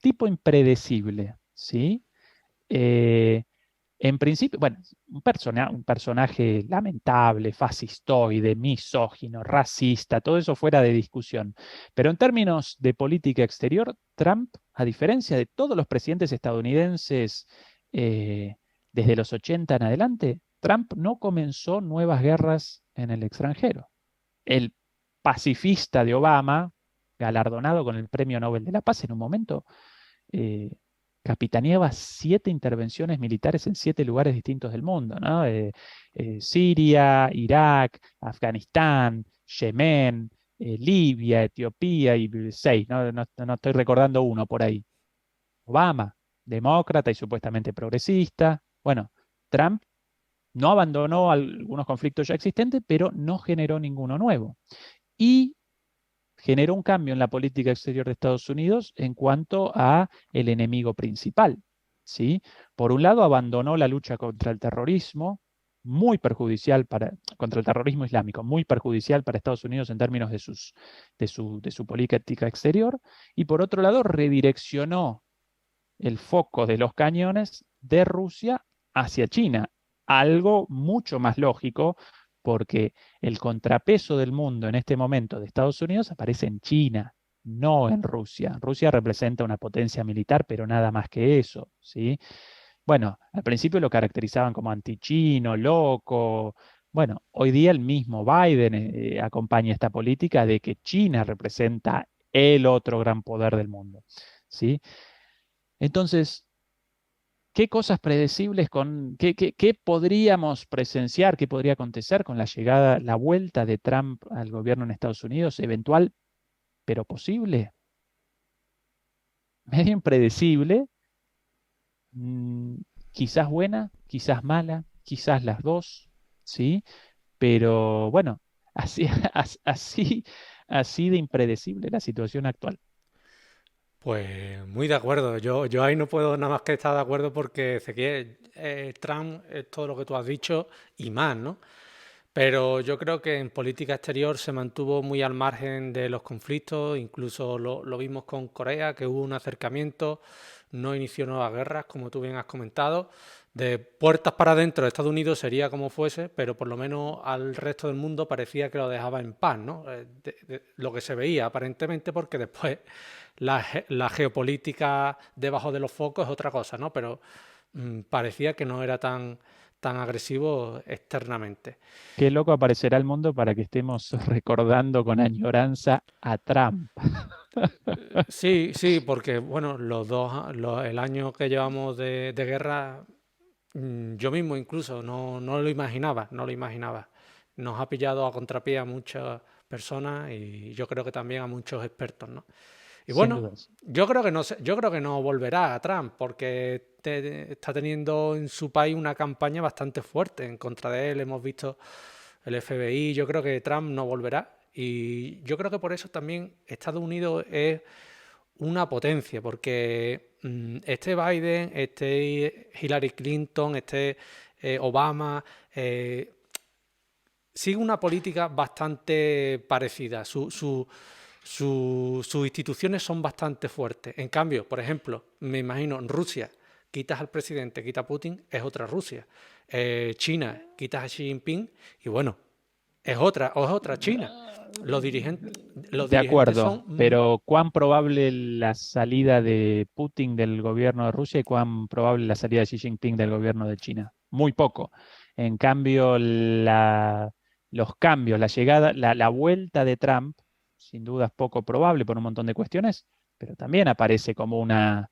tipo impredecible, ¿sí? Eh, en principio, bueno, un personaje lamentable, fascistoide, misógino, racista, todo eso fuera de discusión. Pero en términos de política exterior, Trump, a diferencia de todos los presidentes estadounidenses eh, desde los 80 en adelante, Trump no comenzó nuevas guerras en el extranjero. El pacifista de Obama, galardonado con el Premio Nobel de la Paz en un momento, eh, capitaneaba 7 intervenciones militares en 7 lugares distintos del mundo, ¿no? Siria, Irak, Afganistán, Yemen, Libia, Etiopía y 6, no estoy recordando uno por ahí. Obama, demócrata y supuestamente progresista. Bueno, Trump no abandonó algunos conflictos ya existentes, pero no generó ninguno nuevo. Y generó un cambio en la política exterior de Estados Unidos en cuanto a el enemigo principal, ¿sí? Por un lado, abandonó la lucha contra el terrorismo, muy perjudicial contra el terrorismo islámico, muy perjudicial para Estados Unidos en términos de su política exterior, y por otro lado, redireccionó el foco de los cañones de Rusia hacia China, algo mucho más lógico porque el contrapeso del mundo en este momento de Estados Unidos aparece en China, no en Rusia. Rusia representa una potencia militar, pero nada más que eso, ¿sí? Bueno, al principio lo caracterizaban como antichino, loco. Bueno, hoy día el mismo Biden acompaña esta política de que China representa el otro gran poder del mundo, ¿sí? Entonces, ¿qué cosas predecibles qué podríamos presenciar, qué podría acontecer con la llegada, la vuelta de Trump al gobierno en Estados Unidos? Eventual, pero posible. Medio impredecible, mm, quizás buena, quizás mala, quizás las dos, ¿sí? Pero bueno, así, así de impredecible la situación actual. Pues muy de acuerdo. Yo ahí no puedo nada más que estar de acuerdo porque Ezequiel, Trump es todo lo que tú has dicho y más, ¿no? Pero yo creo que en política exterior se mantuvo muy al margen de los conflictos, incluso lo vimos con Corea, que hubo un acercamiento, no inició nuevas guerras, como tú bien has comentado. De puertas para adentro, Estados Unidos sería como fuese, pero por lo menos al resto del mundo parecía que lo dejaba en paz, ¿no? Lo que se veía aparentemente, porque después la geopolítica debajo de los focos es otra cosa, ¿no? Pero parecía que no era tan agresivo externamente. Qué loco aparecerá el mundo para que estemos recordando con añoranza a Trump. Sí, sí, porque bueno, el año que llevamos de guerra, yo mismo incluso no lo imaginaba, no lo imaginaba. Nos ha pillado a contrapié a muchas personas y yo creo que también a muchos expertos, ¿no? Y Sin bueno, dudas. yo creo que no volverá a Trump porque está teniendo en su país una campaña bastante fuerte en contra de él. Hemos visto el FBI, yo creo que Trump no volverá. Y yo creo que por eso también Estados Unidos es una potencia, porque este Biden, este Hillary Clinton, este Obama, sigue una política bastante parecida. Sus instituciones son bastante fuertes. En cambio, por ejemplo, me imagino en Rusia, quitas al presidente, quitas a Putin, es otra Rusia. China, quitas a Xi Jinping y bueno, es otra China. Los De dirigentes acuerdo, son pero ¿cuán probable la salida de Putin del gobierno de Rusia y cuán probable la salida de Xi Jinping del gobierno de China? Muy poco. En cambio, los cambios, la llegada, la vuelta de Trump, sin duda es poco probable por un montón de cuestiones, pero también aparece como una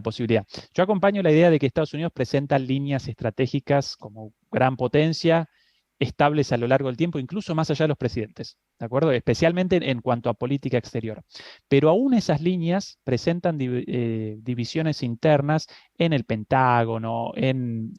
posibilidad. Yo acompaño la idea de que Estados Unidos presenta líneas estratégicas como gran potencia, estables a lo largo del tiempo, incluso más allá de los presidentes, ¿de acuerdo? Especialmente en cuanto a política exterior. Pero aún esas líneas presentan divisiones internas en el Pentágono, en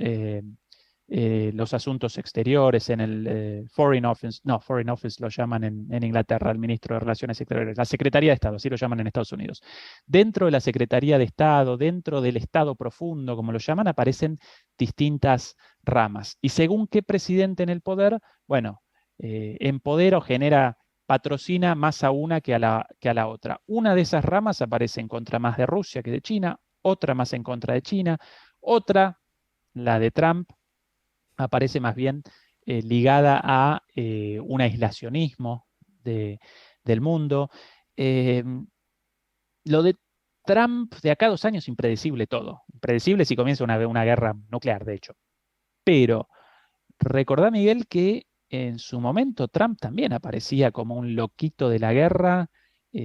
los asuntos exteriores, en el Foreign Office, no, Foreign Office lo llaman en Inglaterra, el ministro de Relaciones Exteriores, la Secretaría de Estado, así lo llaman en Estados Unidos. Dentro de la Secretaría de Estado, dentro del Estado profundo, como lo llaman, aparecen distintas ramas. Y según qué presidente en el poder, bueno, empodera o genera, patrocina más a una que a la otra. Una de esas ramas aparece en contra más de Rusia que de China, otra más en contra de China, otra, la de Trump, aparece más bien ligada a un aislacionismo del mundo. Eh, lo de Trump de acá a 2 años, impredecible todo. Impredecible si comienza una guerra nuclear, de hecho. Pero recordá, Miguel, que en su momento Trump también aparecía como un loquito de la guerra,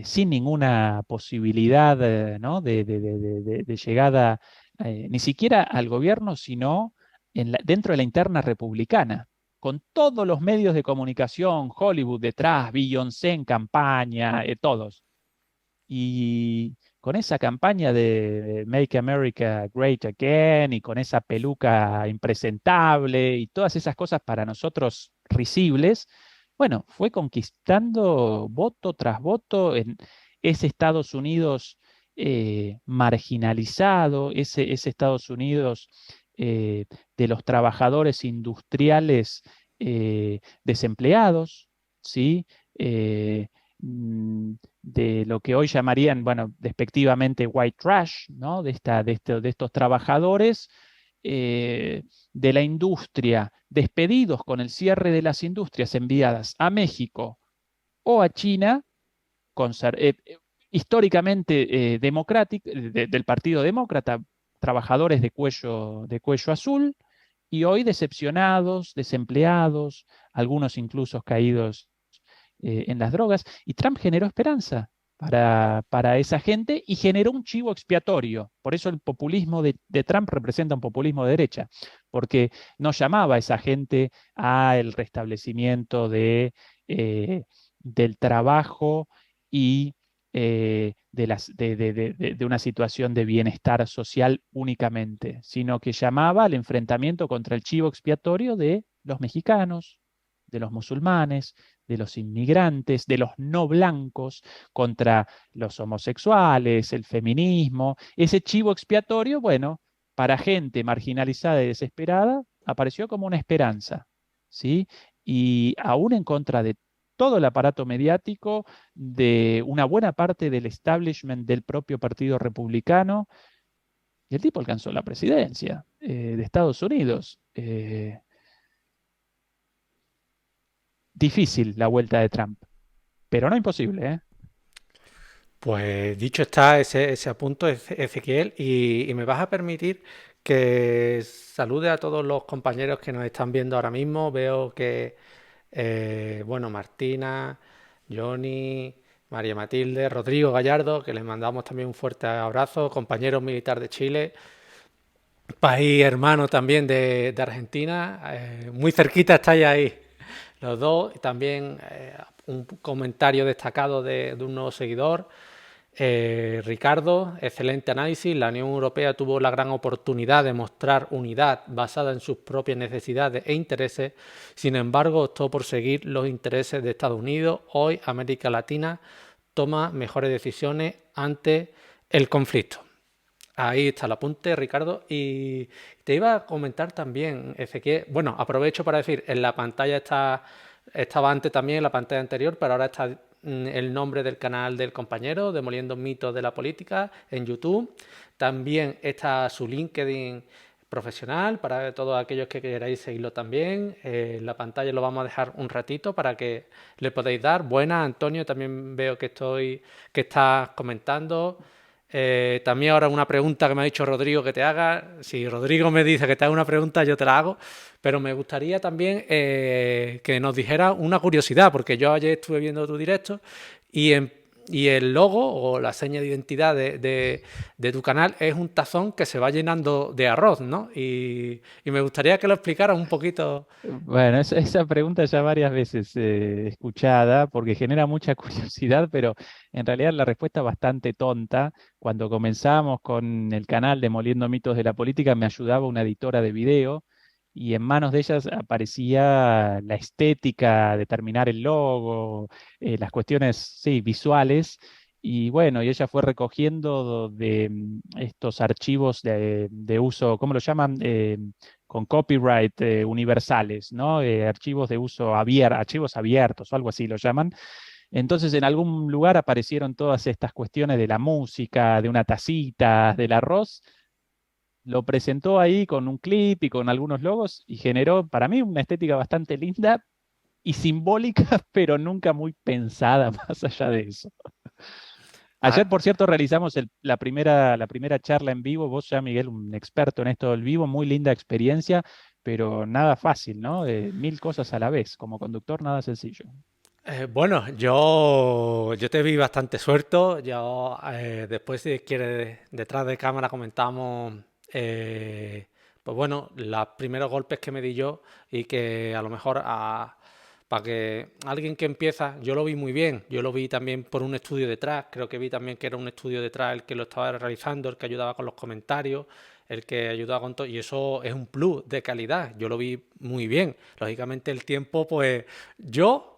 sin ninguna posibilidad, ¿no? de llegada, ni siquiera al gobierno, sino dentro de la interna republicana, con todos los medios de comunicación, Hollywood detrás, Beyoncé en campaña, todos. Y con esa campaña de Make America Great Again y con esa peluca impresentable y todas esas cosas para nosotros risibles, bueno, fue conquistando voto tras voto en ese Estados Unidos marginalizado, ese Estados Unidos eh, de los trabajadores industriales desempleados, ¿sí? Eh, mm, de lo que hoy llamarían, bueno, despectivamente white trash, ¿no? De estos trabajadores de la industria, despedidos con el cierre de las industrias enviadas a México o a China, conser- eh, eh, históricamente del Partido Demócrata, trabajadores de cuello azul, y hoy decepcionados, desempleados, algunos incluso caídos en las drogas, y Trump generó esperanza para esa gente y generó un chivo expiatorio. Por eso el populismo de Trump representa un populismo de derecha, porque no llamaba a esa gente al restablecimiento del trabajo y de una situación de bienestar social únicamente, sino que llamaba al enfrentamiento contra el chivo expiatorio de los mexicanos, de los musulmanes, de los inmigrantes, de los no blancos, contra los homosexuales, el feminismo. Ese chivo expiatorio, bueno, para gente marginalizada y desesperada, apareció como una esperanza, ¿sí? Y aún en contra de todo el aparato mediático, de una buena parte del establishment del propio Partido Republicano, y el tipo alcanzó la presidencia de Estados Unidos. Difícil la vuelta de Trump, pero no imposible, ¿eh? Pues dicho está ese apunto, Ezequiel, y me vas a permitir que salude a todos los compañeros que nos están viendo ahora mismo. Veo que, bueno, Martina, Johnny, María Matilde, Rodrigo Gallardo, que les mandamos también un fuerte abrazo, compañeros militar de Chile, país hermano también de Argentina, muy cerquita estáis ahí los dos, y también un comentario destacado de un nuevo seguidor. Ricardo, excelente análisis. La Unión Europea tuvo la gran oportunidad de mostrar unidad basada en sus propias necesidades e intereses. Sin embargo, optó por seguir los intereses de Estados Unidos. Hoy América Latina toma mejores decisiones ante el conflicto. Ahí está el apunte, Ricardo. Y te iba a comentar también, Ezequiel, bueno, aprovecho para decir, en la pantalla estaba antes también, en la pantalla anterior, pero ahora está el nombre del canal del compañero, Demoliendo mitos de la política, en YouTube. También está su LinkedIn profesional para todos aquellos que queráis seguirlo también. En la pantalla lo vamos a dejar un ratito para que le podáis dar. Buenas, Antonio, también veo que estás comentando. También ahora una pregunta que me ha dicho Rodrigo que te haga. Si Rodrigo me dice que te haga una pregunta, yo te la hago. Pero me gustaría también que nos dijera una curiosidad, porque yo ayer estuve viendo tu directo y, y el logo o la seña de identidad de tu canal es un tazón que se va llenando de arroz, ¿no? Y me gustaría que lo explicaras un poquito. Bueno, esa pregunta ya varias veces escuchada porque genera mucha curiosidad, pero en realidad la respuesta es bastante tonta. Cuando comenzamos con el canal Demoliendo mitos de la política, me ayudaba una editora de video y en manos de ellas aparecía la estética, determinar el logo, las cuestiones, sí, visuales. Y bueno, y ella fue recogiendo de estos archivos de uso, ¿cómo lo llaman? Con copyright universales, ¿no? Archivos de uso abierto, archivos abiertos o algo así lo llaman. Entonces, en algún lugar aparecieron todas estas cuestiones de la música, de una tacita, del arroz. Lo presentó ahí con un clip y con algunos logos y generó para mí una estética bastante linda y simbólica, pero nunca muy pensada más allá de eso. Ayer, Ah, por cierto, realizamos la primera charla en vivo. Vos ya, Miguel, un experto en esto del vivo, muy linda experiencia, pero nada fácil, ¿no? 1000 cosas a la vez. Como conductor, nada sencillo. bueno, yo te vi bastante suelto. Yo, después, si quieres, detrás de cámara comentamos, pues bueno, los primeros golpes que me di yo y que a lo mejor para que alguien que empieza, yo lo vi muy bien. Yo lo vi también por un estudio detrás. Creo que vi también que era un estudio detrás el que lo estaba realizando, el que ayudaba con los comentarios, el que ayudaba con todo. Y eso es un plus de calidad. Yo lo vi muy bien. Lógicamente el tiempo, pues yo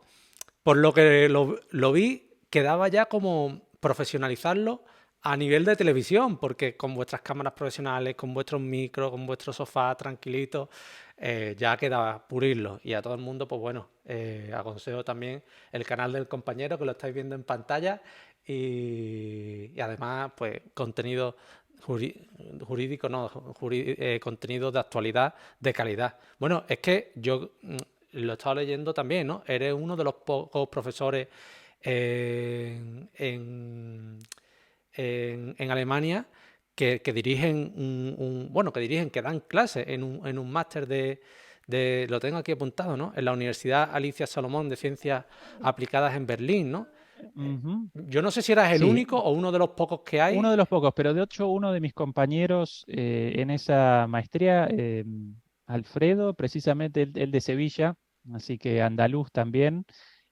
por lo que lo vi, quedaba ya como profesionalizarlo a nivel de televisión, porque con vuestras cámaras profesionales, con vuestros micros, con vuestro sofá tranquilito, ya quedaba pulirlo. Y a todo el mundo, pues bueno, aconsejo también el canal del compañero que lo estáis viendo en pantalla y además, pues contenido jurídico, no, contenido de actualidad de calidad. Bueno, es que yo lo he estado leyendo también, ¿no? Eres uno de los pocos profesores en, en Alemania que dirigen bueno, que dirigen, que dan clases en un máster lo tengo aquí apuntado, ¿no? En la Universidad Alicia Salomón de Ciencias Aplicadas en Berlín, ¿no? Ujú. Yo no sé si eras el Sí, único o uno de los pocos que uno de hay. los pocos, pero de hecho uno de mis compañeros en esa maestría, Alfredo, precisamente él de Sevilla, así que andaluz también,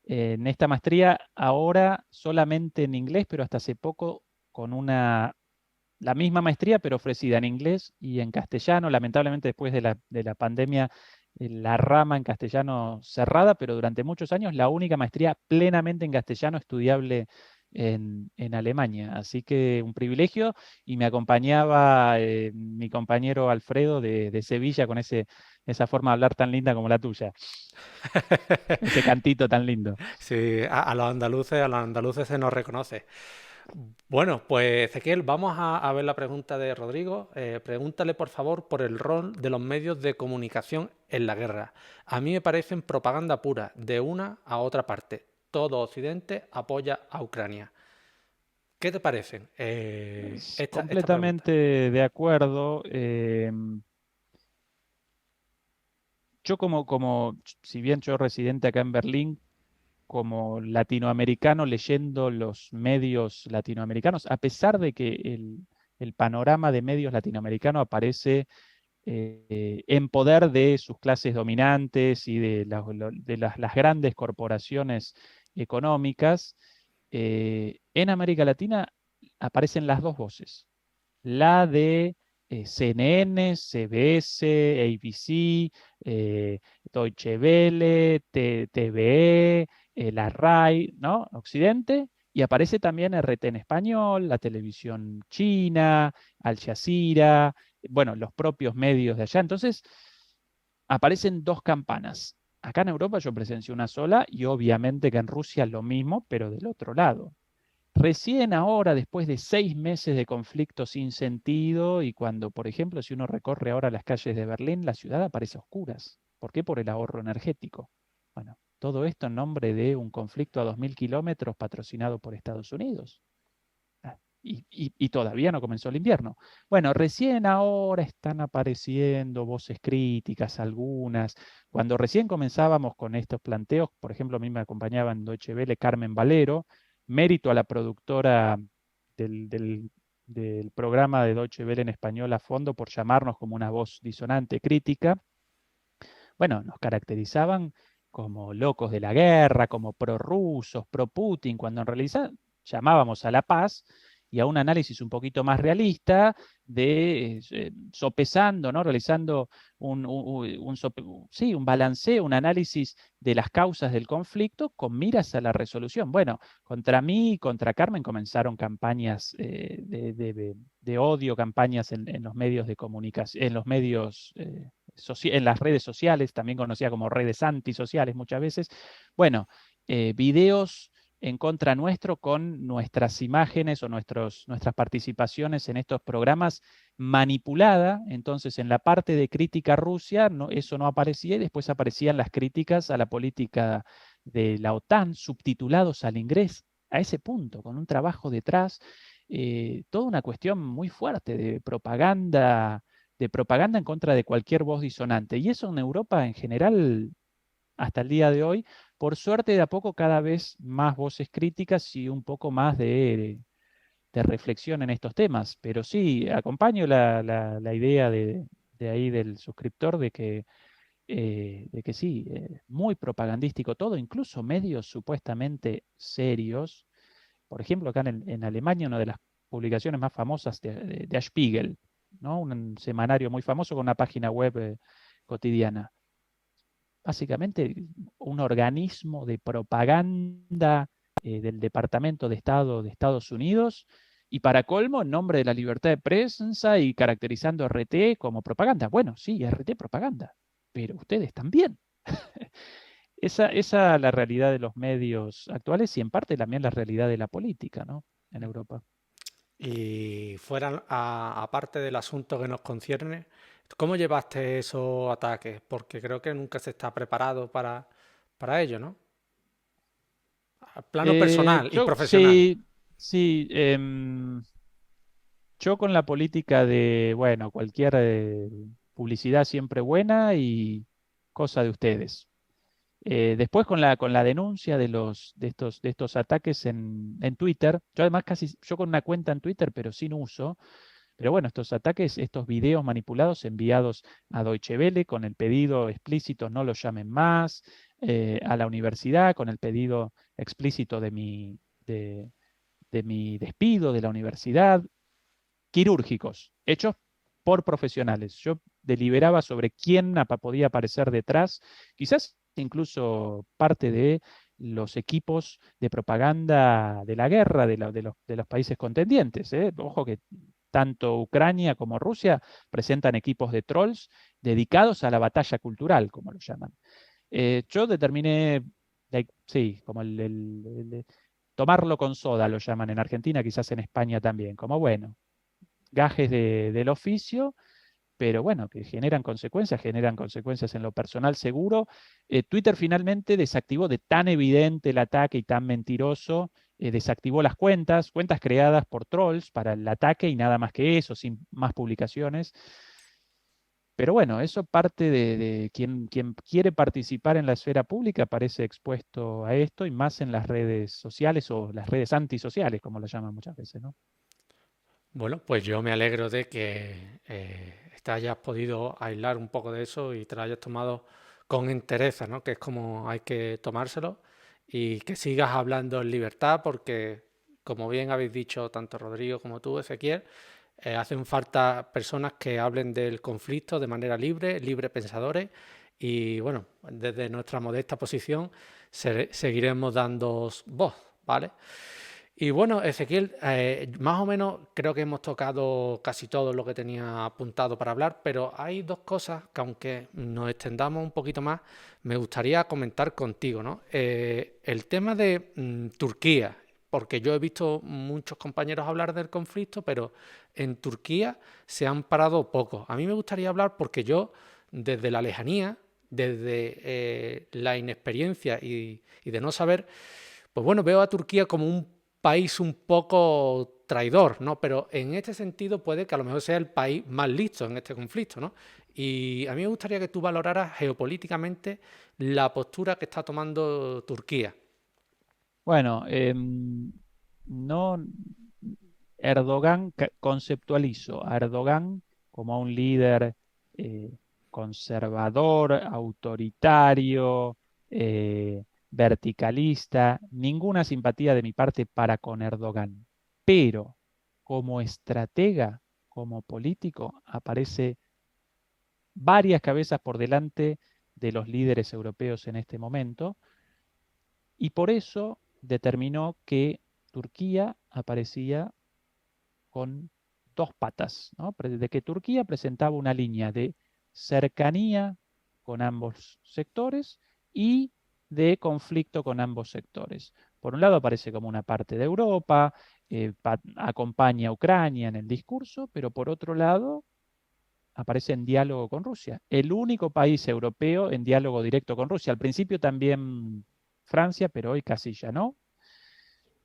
en esta maestría ahora solamente en inglés, pero hasta hace poco con la misma maestría, pero ofrecida en inglés y en castellano. Lamentablemente después de la pandemia la rama en castellano cerrada, pero durante muchos años la única maestría plenamente en castellano estudiable en Alemania. Así que un privilegio, y me acompañaba mi compañero Alfredo de Sevilla con esa forma de hablar tan linda como la tuya, ese cantito tan lindo. Sí, a los andaluces se nos reconoce. Bueno, pues Ezequiel, vamos a ver la pregunta de Rodrigo. Pregúntale, por favor, por el rol de los medios de comunicación en la guerra. A mí me parecen propaganda pura, de una a otra parte. Todo Occidente apoya a Ucrania. ¿Qué te parecen esta pregunta? Completamente de acuerdo. Yo si bien yo residente acá en Berlín, como latinoamericano leyendo los medios latinoamericanos, a pesar de que el panorama de medios latinoamericanos aparece en poder de sus clases dominantes y de las grandes corporaciones económicas, en América Latina aparecen las dos voces, la de CNN, CBS, ABC, eh, Deutsche Welle, TVE, la RAI, ¿no? Occidente, y aparece también RT en español, la televisión china, Al Jazeera, bueno, los propios medios de allá. Entonces, aparecen dos campanas. Acá en Europa yo presencio una sola y obviamente que en Rusia lo mismo, pero del otro lado. Recién ahora, después de 6 meses de conflicto sin sentido, y cuando, por ejemplo, si uno recorre ahora las calles de Berlín, la ciudad aparece a oscuras. ¿Por qué? Por el ahorro energético. Bueno, todo esto en nombre de un conflicto a 2000 kilómetros patrocinado por Estados Unidos. Y todavía no comenzó el invierno. Bueno, recién ahora están apareciendo voces críticas, algunas. Cuando recién comenzábamos con estos planteos, por ejemplo, a mí me acompañaba en Deutsche Welle Carmen Valero, mérito a la productora del, del- del programa de Deutsche Welle en español a fondo por llamarnos como una voz disonante crítica. Bueno, nos caracterizaban como locos de la guerra, como prorrusos, pro Putin, cuando en realidad llamábamos a la paz y a un análisis un poquito más realista de sopesando, ¿no? Realizando sí, un balanceo, un análisis de las causas del conflicto con miras a la resolución. Bueno, contra mí y contra Carmen comenzaron campañas de odio, campañas en los medios de comunicación, en los medios en las redes sociales, también conocida como redes antisociales muchas veces. Bueno, videos en contra nuestro con nuestras imágenes o nuestras participaciones en estos programas manipulada. Entonces, en la parte de crítica a Rusia, eso no aparecía y después aparecían las críticas a la política de la OTAN, subtitulados al inglés a ese punto, con un trabajo detrás, toda una cuestión muy fuerte de propaganda en contra de cualquier voz disonante. Y eso en Europa en general, hasta el día de hoy, por suerte de a poco cada vez más voces críticas y un poco más de reflexión en estos temas. Pero sí, acompaño la idea de ahí del suscriptor de que sí, muy propagandístico todo, incluso medios supuestamente serios. Por ejemplo, acá en Alemania, una de las publicaciones más famosas de Der Spiegel, ¿no? Un semanario muy famoso con una página web cotidiana. Básicamente, un organismo de propaganda del Departamento de Estado de Estados Unidos, y para colmo, en nombre de la libertad de prensa y caracterizando RT como propaganda. Bueno, sí, RT propaganda, pero ustedes también. Esa es la realidad de los medios actuales y en parte también la realidad de la política, ¿no? En Europa. Y fuera, aparte del asunto que nos concierne, ¿cómo llevaste esos ataques? Porque creo que nunca se está preparado para ello, ¿no? A plano personal y Yo profesional. sí, sí, yo con la política de, bueno, cualquier publicidad siempre buena y cosa de ustedes. Después con la denuncia de estos ataques en Twitter, yo además yo con una cuenta en Twitter, pero sin uso, pero bueno, estos ataques, estos videos manipulados enviados a Deutsche Welle con el pedido explícito no lo llamen más, a la universidad con el pedido explícito de mi despido de la universidad, quirúrgicos, hechos por profesionales. Yo deliberaba sobre quién podía aparecer detrás, quizás incluso parte de los equipos de propaganda de la guerra de los países contendientes. Ojo que tanto Ucrania como Rusia presentan equipos de trolls dedicados a la batalla cultural, como lo llaman. Yo determiné, sí, como tomarlo con soda lo llaman en Argentina, quizás en España también, como bueno, gajes del oficio, pero bueno, que generan consecuencias en lo personal seguro. Twitter finalmente desactivó de tan evidente el ataque y tan mentiroso, desactivó las cuentas creadas por trolls para el ataque y nada más que eso, sin más publicaciones. Pero bueno, eso parte de quien quiere participar en la esfera pública parece expuesto a esto y más en las redes sociales o las redes antisociales, como lo llaman muchas veces, ¿no? Bueno, pues yo me alegro de que te hayas podido aislar un poco de eso y te lo hayas tomado con entereza, ¿no? Que es como hay que tomárselo y que sigas hablando en libertad porque, como bien habéis dicho tanto Rodrigo como tú, Ezequiel, hacen falta personas que hablen del conflicto de manera libre, libre pensadores y bueno, desde nuestra modesta posición seguiremos dando voz, ¿vale? Y bueno, Ezequiel, más o menos creo que hemos tocado casi todo lo que tenía apuntado para hablar, pero hay dos cosas que aunque nos extendamos un poquito más, me gustaría comentar contigo, ¿no? El tema de Turquía, porque yo he visto muchos compañeros hablar del conflicto, pero en Turquía se han parado pocos. A mí me gustaría hablar porque yo, desde la lejanía, desde la inexperiencia y de no saber, pues bueno, veo a Turquía como un país un poco traidor, ¿no? Pero en este sentido puede que a lo mejor sea el país más listo en este conflicto, ¿no? Y a mí me gustaría que tú valoraras geopolíticamente la postura que está tomando Turquía. Bueno, no, Erdogan, conceptualizo a Erdogan como a un líder eh, conservador, autoritario, verticalista, ninguna simpatía de mi parte para con Erdogan, pero como estratega, como político, aparece varias cabezas por delante de los líderes europeos en este momento y por eso determinó que Turquía aparecía con dos patas, ¿no? De que Turquía presentaba una línea de cercanía con ambos sectores y de conflicto con ambos sectores. Por un lado aparece como una parte de Europa, acompaña a Ucrania en el discurso, pero por otro lado aparece en diálogo con Rusia. El único país europeo en diálogo directo con Rusia. Al principio también Francia, pero hoy casi ya no.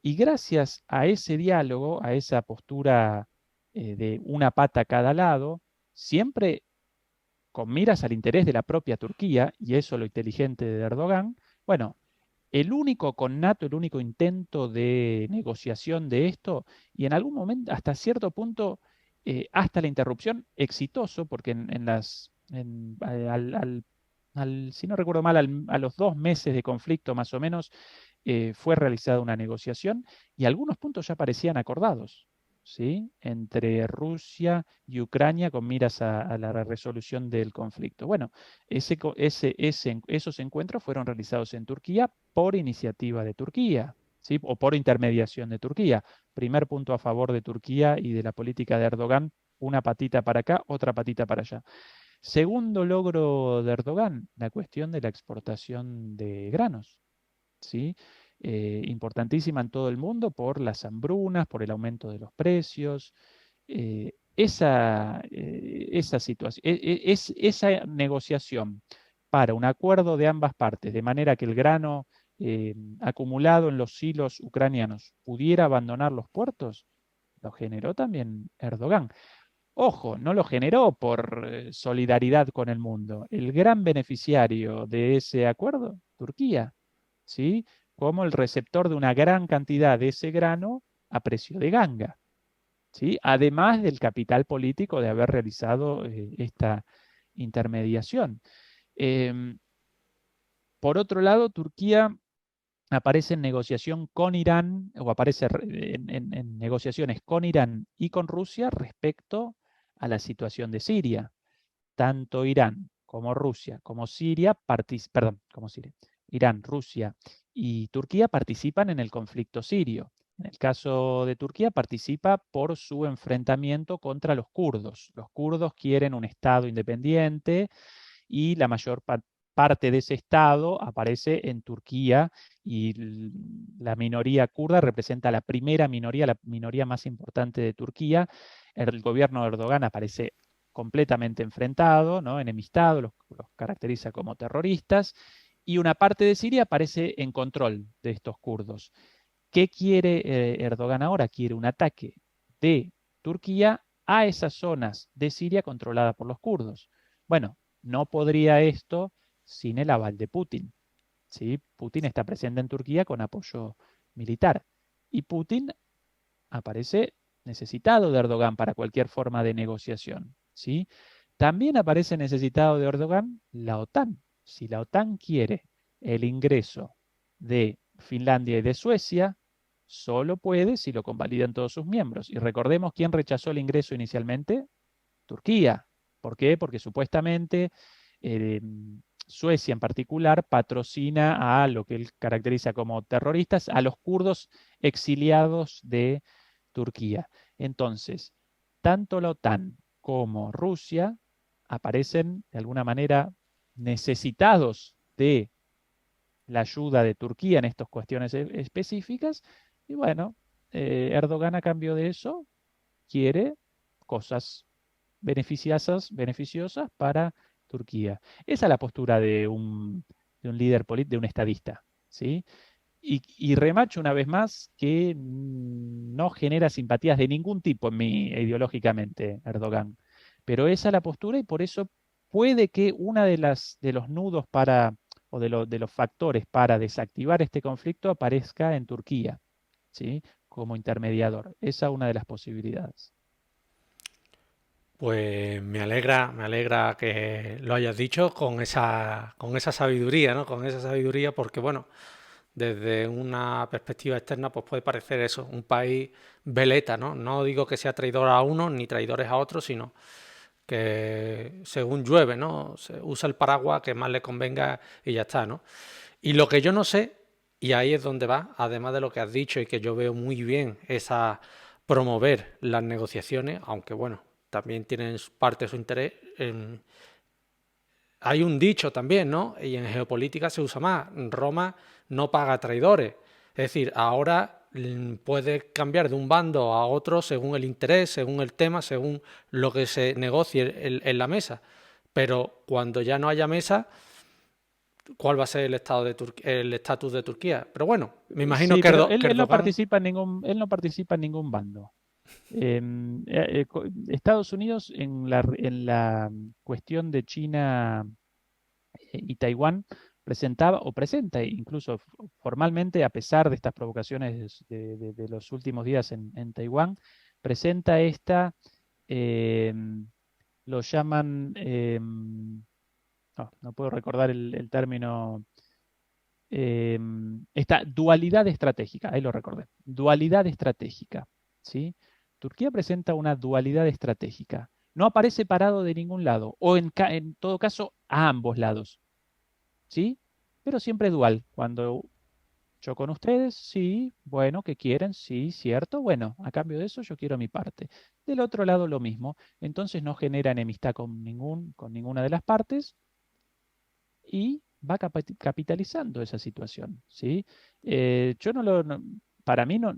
Y gracias a ese diálogo, a esa postura de una pata a cada lado, siempre con miras al interés de la propia Turquía, y eso lo inteligente de Erdogan, bueno, el único connato, el único intento de negociación de esto, y en algún momento, hasta cierto punto, hasta la interrupción, exitoso, porque en las, en- si no recuerdo mal, a los 2 meses de conflicto más o menos, fue realizada una negociación y algunos puntos ya parecían acordados, ¿sí? Entre Rusia y Ucrania con miras a la resolución del conflicto. Bueno, esos encuentros fueron realizados en Turquía por iniciativa de Turquía, ¿sí? O por intermediación de Turquía. Primer punto a favor de Turquía y de la política de Erdogan, una patita para acá, otra patita para allá. Segundo logro de Erdogan, la cuestión de la exportación de granos, ¿sí? Importantísima en todo el mundo por las hambrunas, por el aumento de los precios. Esa situación, esa negociación para un acuerdo de ambas partes, de manera que el grano acumulado en los silos ucranianos pudiera abandonar los puertos, lo generó también Erdogan. Ojo, no lo generó por solidaridad con el mundo. El gran beneficiario de ese acuerdo, Turquía, ¿sí? Como el receptor de una gran cantidad de ese grano a precio de ganga, ¿sí? Además del capital político de haber realizado esta intermediación. Em, por otro lado, Turquía aparece en negociación con Irán, o aparece en negociaciones con Irán y con Rusia respecto a la situación de Siria. tanto Irán como Rusia, como Siria, Irán, Rusia y Turquía participan en el conflicto sirio. En el caso de Turquía participa por su enfrentamiento contra los kurdos. Los kurdos quieren un Estado independiente y la mayor parte de ese Estado aparece en Turquía y la minoría kurda representa la primera minoría, la minoría más importante de Turquía. El gobierno de Erdogan aparece completamente enfrentado, ¿no? Enemistado, los caracteriza como terroristas, y una parte de Siria aparece en control de estos kurdos. ¿Qué quiere Erdogan ahora? Quiere un ataque de Turquía a esas zonas de Siria controladas por los kurdos. Bueno, no podría esto sin el aval de Putin. ¿Sí? Putin está presente en Turquía con apoyo militar. Y Putin aparece necesitado de Erdogan para cualquier forma de negociación. ¿Sí? También aparece necesitado de Erdogan la OTAN. Si la OTAN quiere el ingreso de Finlandia y de Suecia, solo puede si lo convalidan todos sus miembros. Y recordemos quién rechazó el ingreso inicialmente: Turquía. ¿Por qué? Porque supuestamente eh, Suecia en particular patrocina a lo que él caracteriza como terroristas, a los kurdos exiliados de Turquía. Entonces, tanto la OTAN como Rusia aparecen de alguna manera necesitados de la ayuda de Turquía en estas cuestiones específicas. Y bueno, Erdogan a cambio de eso quiere cosas beneficiosas para Turquía. Esa es la postura de un líder político, de un estadista, ¿sí? Y remacho una vez más que no genera simpatías de ningún tipo en mí ideológicamente, Erdogan. Pero esa es la postura y por eso puede que una de los nudos para, o de los factores para desactivar este conflicto aparezca en Turquía, ¿sí? Como intermediador. Esa es una de las posibilidades. Pues me alegra que lo hayas dicho con esa sabiduría, ¿no? Con esa sabiduría, porque bueno, desde una perspectiva externa, pues puede parecer eso, un país veleta, ¿no? No digo que sea traidor a unos ni traidores a otros, sino que según llueve, ¿no? Se usa el paraguas que más le convenga y ya está, ¿no? Y lo que yo no sé, y ahí es donde va, además de lo que has dicho y que yo veo muy bien, esa promover las negociaciones, aunque bueno, también tienen parte de su interés. Hay un dicho también, ¿no? Y en geopolítica se usa más, Roma no paga traidores. Es decir, ahora puede cambiar de un bando a otro según el interés, según el tema, según lo que se negocie en la mesa. Pero cuando ya no haya mesa, ¿cuál va a ser el estado de el estatus de Turquía? Pero bueno, me imagino Sí, que, pero que él no Erdogan. participa él no participa en ningún bando. Estados Unidos en la cuestión de China y Taiwán presentaba o presenta incluso formalmente, a pesar de estas provocaciones de los últimos días en Taiwán, presenta em, lo llaman, no puedo recordar el término, esta dualidad estratégica, ahí lo recordé, dualidad estratégica, ¿sí? Turquía presenta una dualidad estratégica. No aparece parado de ningún lado, o en todo caso a ambos lados, ¿sí? Pero siempre dual. Cuando yo con ustedes, sí, bueno, ¿qué quieren? Sí, cierto, bueno, a cambio de eso yo quiero mi parte. Del otro lado lo mismo, entonces no genera enemistad con ninguna de las partes y va capitalizando esa situación, ¿sí? Yo no lo, para mí no,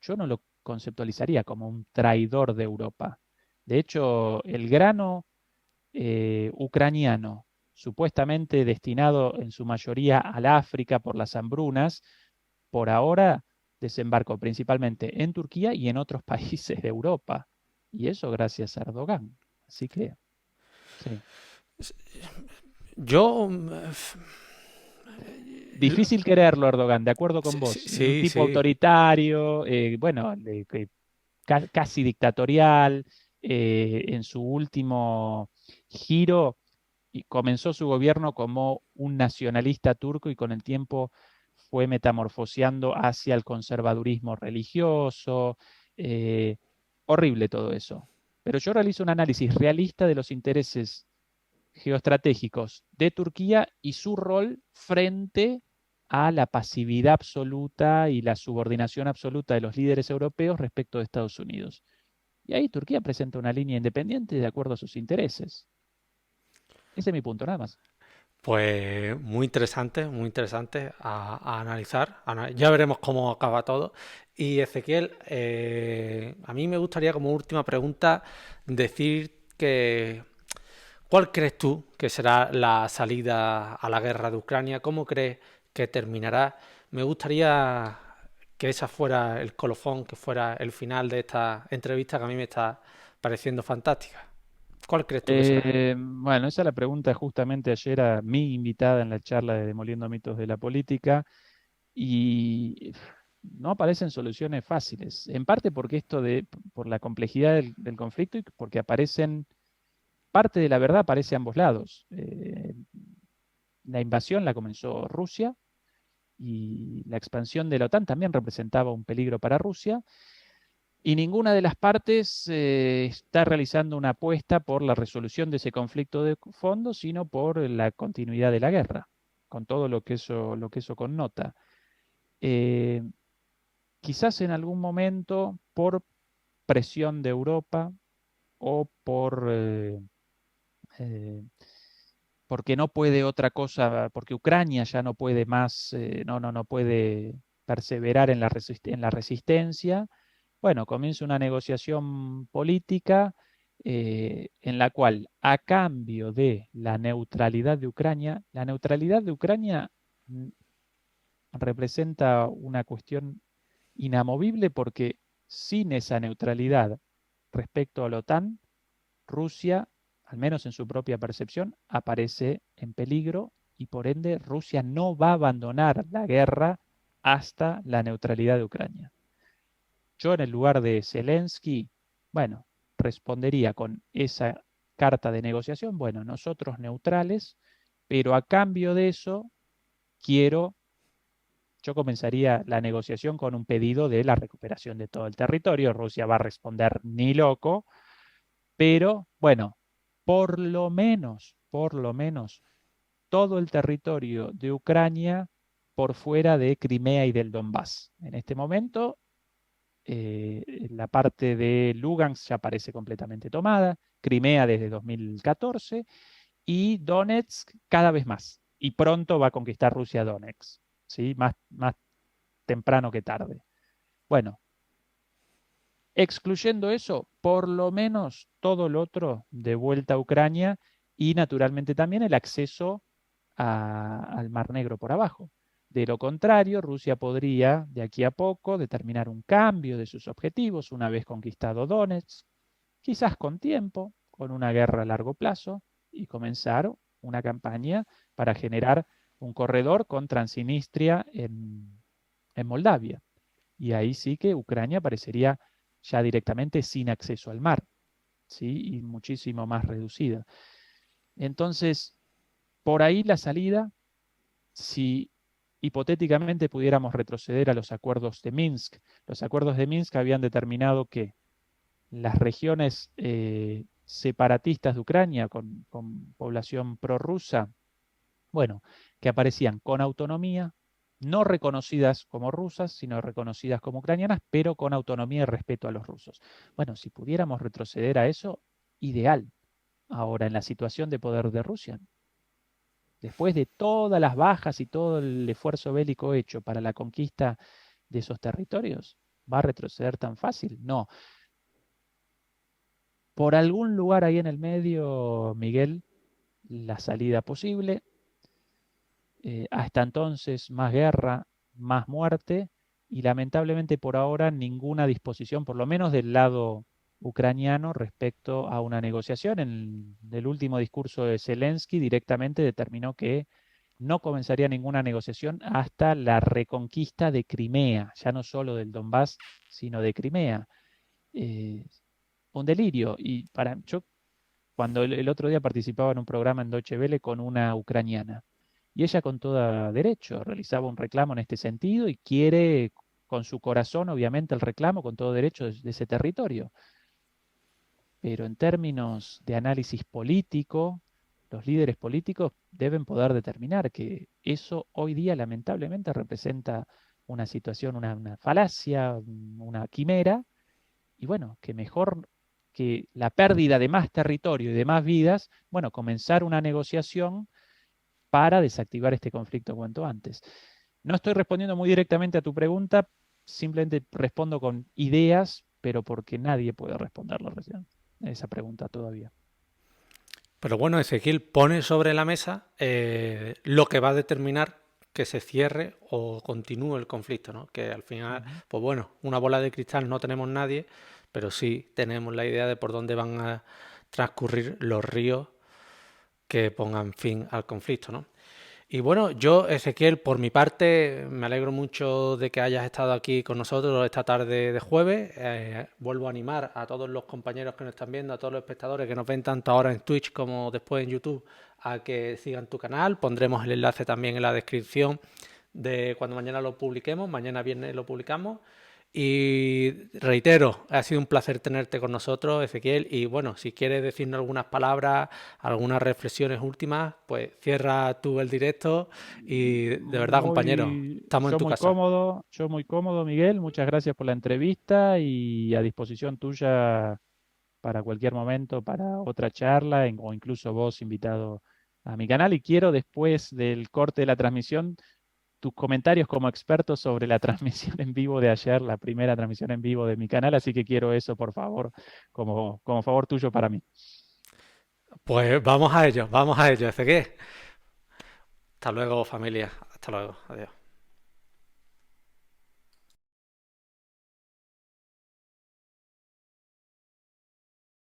yo no lo conceptualizaría como un traidor de Europa. De hecho, el grano ucraniano, supuestamente destinado en su mayoría al África por las hambrunas, por ahora desembarcó principalmente en Turquía y en otros países de Europa. Y eso gracias a Erdogan. Así que, sí. Yo. Difícil quererlo, Erdogan, de acuerdo con Sí, vos. Un sí, tipo sí. autoritario, bueno, casi dictatorial. En su último giro y comenzó su gobierno como un nacionalista turco y con el tiempo fue metamorfoseando hacia el conservadurismo religioso. Horrible todo eso. pero yo realizo un análisis realista de los intereses geoestratégicos de Turquía y su rol frente a la pasividad absoluta y la subordinación absoluta de los líderes europeos respecto de Estados Unidos. Y ahí Turquía presenta una línea independiente de acuerdo a sus intereses. Ese es mi punto, nada más. Pues muy interesante a analizar. Ya veremos cómo acaba todo. Y Ezequiel, a mí me gustaría como última pregunta decir que ¿cuál crees tú que será la salida a la guerra de Ucrania? ¿Cómo crees que terminará? Me gustaría que esa fuera el colofón, que fuera el final de esta entrevista que a mí me está pareciendo fantástica. ¿Cuál crees tú que será? Bueno, esa es la pregunta justamente ayer a mi invitada en la charla de Demoliendo Mitos de la Política y no aparecen soluciones fáciles. En parte porque por la complejidad del conflicto y porque parte de la verdad aparece a ambos lados. La invasión la comenzó Rusia y la expansión de la OTAN también representaba un peligro para Rusia. Y ninguna de las partes está realizando una apuesta por la resolución de ese conflicto de fondo, sino por la continuidad de la guerra, con todo lo que eso connota. Eh, Quizás en algún momento, por presión de Europa o eh, porque no puede otra cosa, porque Ucrania ya no puede más, no puede perseverar en en la resistencia. Bueno, comienza una negociación política en la cual, a cambio de la neutralidad de Ucrania mm, representa una cuestión inamovible porque sin esa neutralidad respecto a la OTAN, Rusia, al menos en su propia percepción, aparece en peligro y por ende Rusia no va a abandonar la guerra hasta la neutralidad de Ucrania. Yo en el lugar de Zelensky, bueno, respondería con esa carta de negociación, bueno, nosotros neutrales, pero a cambio de eso quiero, yo comenzaría la negociación con un pedido de la recuperación de todo el territorio. Rusia va a responder ni loco, pero bueno, por lo menos, todo el territorio de Ucrania por fuera de Crimea y del Donbass. En este momento, la parte de Lugansk ya parece completamente tomada, Crimea desde 2014 y Donetsk cada vez más. Y pronto va a conquistar Rusia Donetsk, ¿sí? Más temprano que tarde. Bueno, excluyendo eso, por lo menos todo lo otro de vuelta a Ucrania y naturalmente también el acceso al Mar Negro por abajo. De lo contrario, Rusia podría, de aquí a poco, determinar un cambio de sus objetivos una vez conquistado Donetsk, quizás con tiempo, con una guerra a largo plazo, y comenzar una campaña para generar un corredor con Transnistria en Moldavia. Y ahí sí que Ucrania parecería ya directamente sin acceso al mar, ¿sí? Y muchísimo más reducida. Entonces, por ahí la salida, si hipotéticamente pudiéramos retroceder a los acuerdos de Minsk. Los acuerdos de Minsk habían determinado que las regiones separatistas de Ucrania con población prorrusa, bueno, que aparecían con autonomía, no reconocidas como rusas, sino reconocidas como ucranianas, pero con autonomía y respeto a los rusos. Bueno, si pudiéramos retroceder a eso, ideal. Ahora, en la situación de poder de Rusia, después de todas las bajas y todo el esfuerzo bélico hecho para la conquista de esos territorios, ¿va a retroceder tan fácil? No. Por algún lugar ahí en el medio, Miguel, la salida posible. Hasta entonces, más guerra, más muerte y lamentablemente por ahora ninguna disposición, por lo menos del lado ucraniano, respecto a una negociación. En el último discurso de Zelensky directamente determinó que no comenzaría ninguna negociación hasta la reconquista de Crimea, ya no solo del Donbass, sino de Crimea. Eh, un delirio. Y yo, cuando el otro día participaba en un programa en Deutsche Welle con una ucraniana, y ella con todo derecho realizaba un reclamo en este sentido y quiere con su corazón, obviamente, el reclamo con todo derecho de ese territorio. pero en términos de análisis político, los líderes políticos deben poder determinar que eso hoy día lamentablemente representa una situación, una falacia, una quimera, y bueno, que mejor que la pérdida de más territorio y de más vidas, bueno, comenzar una negociación para desactivar este conflicto cuanto antes. No estoy respondiendo muy directamente a tu pregunta, simplemente respondo con ideas, pero porque nadie puede responderlo recién, esa pregunta todavía. Pero bueno, Ezequiel pone sobre la mesa lo que va a determinar que se cierre o continúe el conflicto, ¿no? Que al final, Ujú. pues bueno, una bola de cristal no tenemos nadie, pero sí tenemos la idea de por dónde van a transcurrir los ríos que pongan fin al conflicto, ¿no? Y bueno, yo, Ezequiel, por mi parte, me alegro mucho de que hayas estado aquí con nosotros esta tarde de jueves. Vuelvo a animar a todos los compañeros que nos están viendo, a todos los espectadores que nos ven tanto ahora en Twitch como después en YouTube, a que sigan tu canal. Pondremos el enlace también en la descripción de cuando mañana lo publiquemos. Mañana viernes lo publicamos. Y reitero, ha sido un placer tenerte con nosotros, Ezequiel. Y bueno, si quieres decirnos algunas palabras, algunas reflexiones últimas, pues cierra tú el directo. Y de verdad, compañero, estamos en tu casa. Yo muy cómodo, Miguel. Muchas gracias por la entrevista y a disposición tuya para cualquier momento, para otra charla o incluso vos invitado a mi canal. Y quiero después del corte de la transmisión tus comentarios como experto sobre la transmisión en vivo de ayer, la primera transmisión en vivo de mi canal. Así que quiero eso, por favor, como favor tuyo para mí. Pues vamos a ello, Ezequiel. Hasta luego, familia. Hasta luego. Adiós.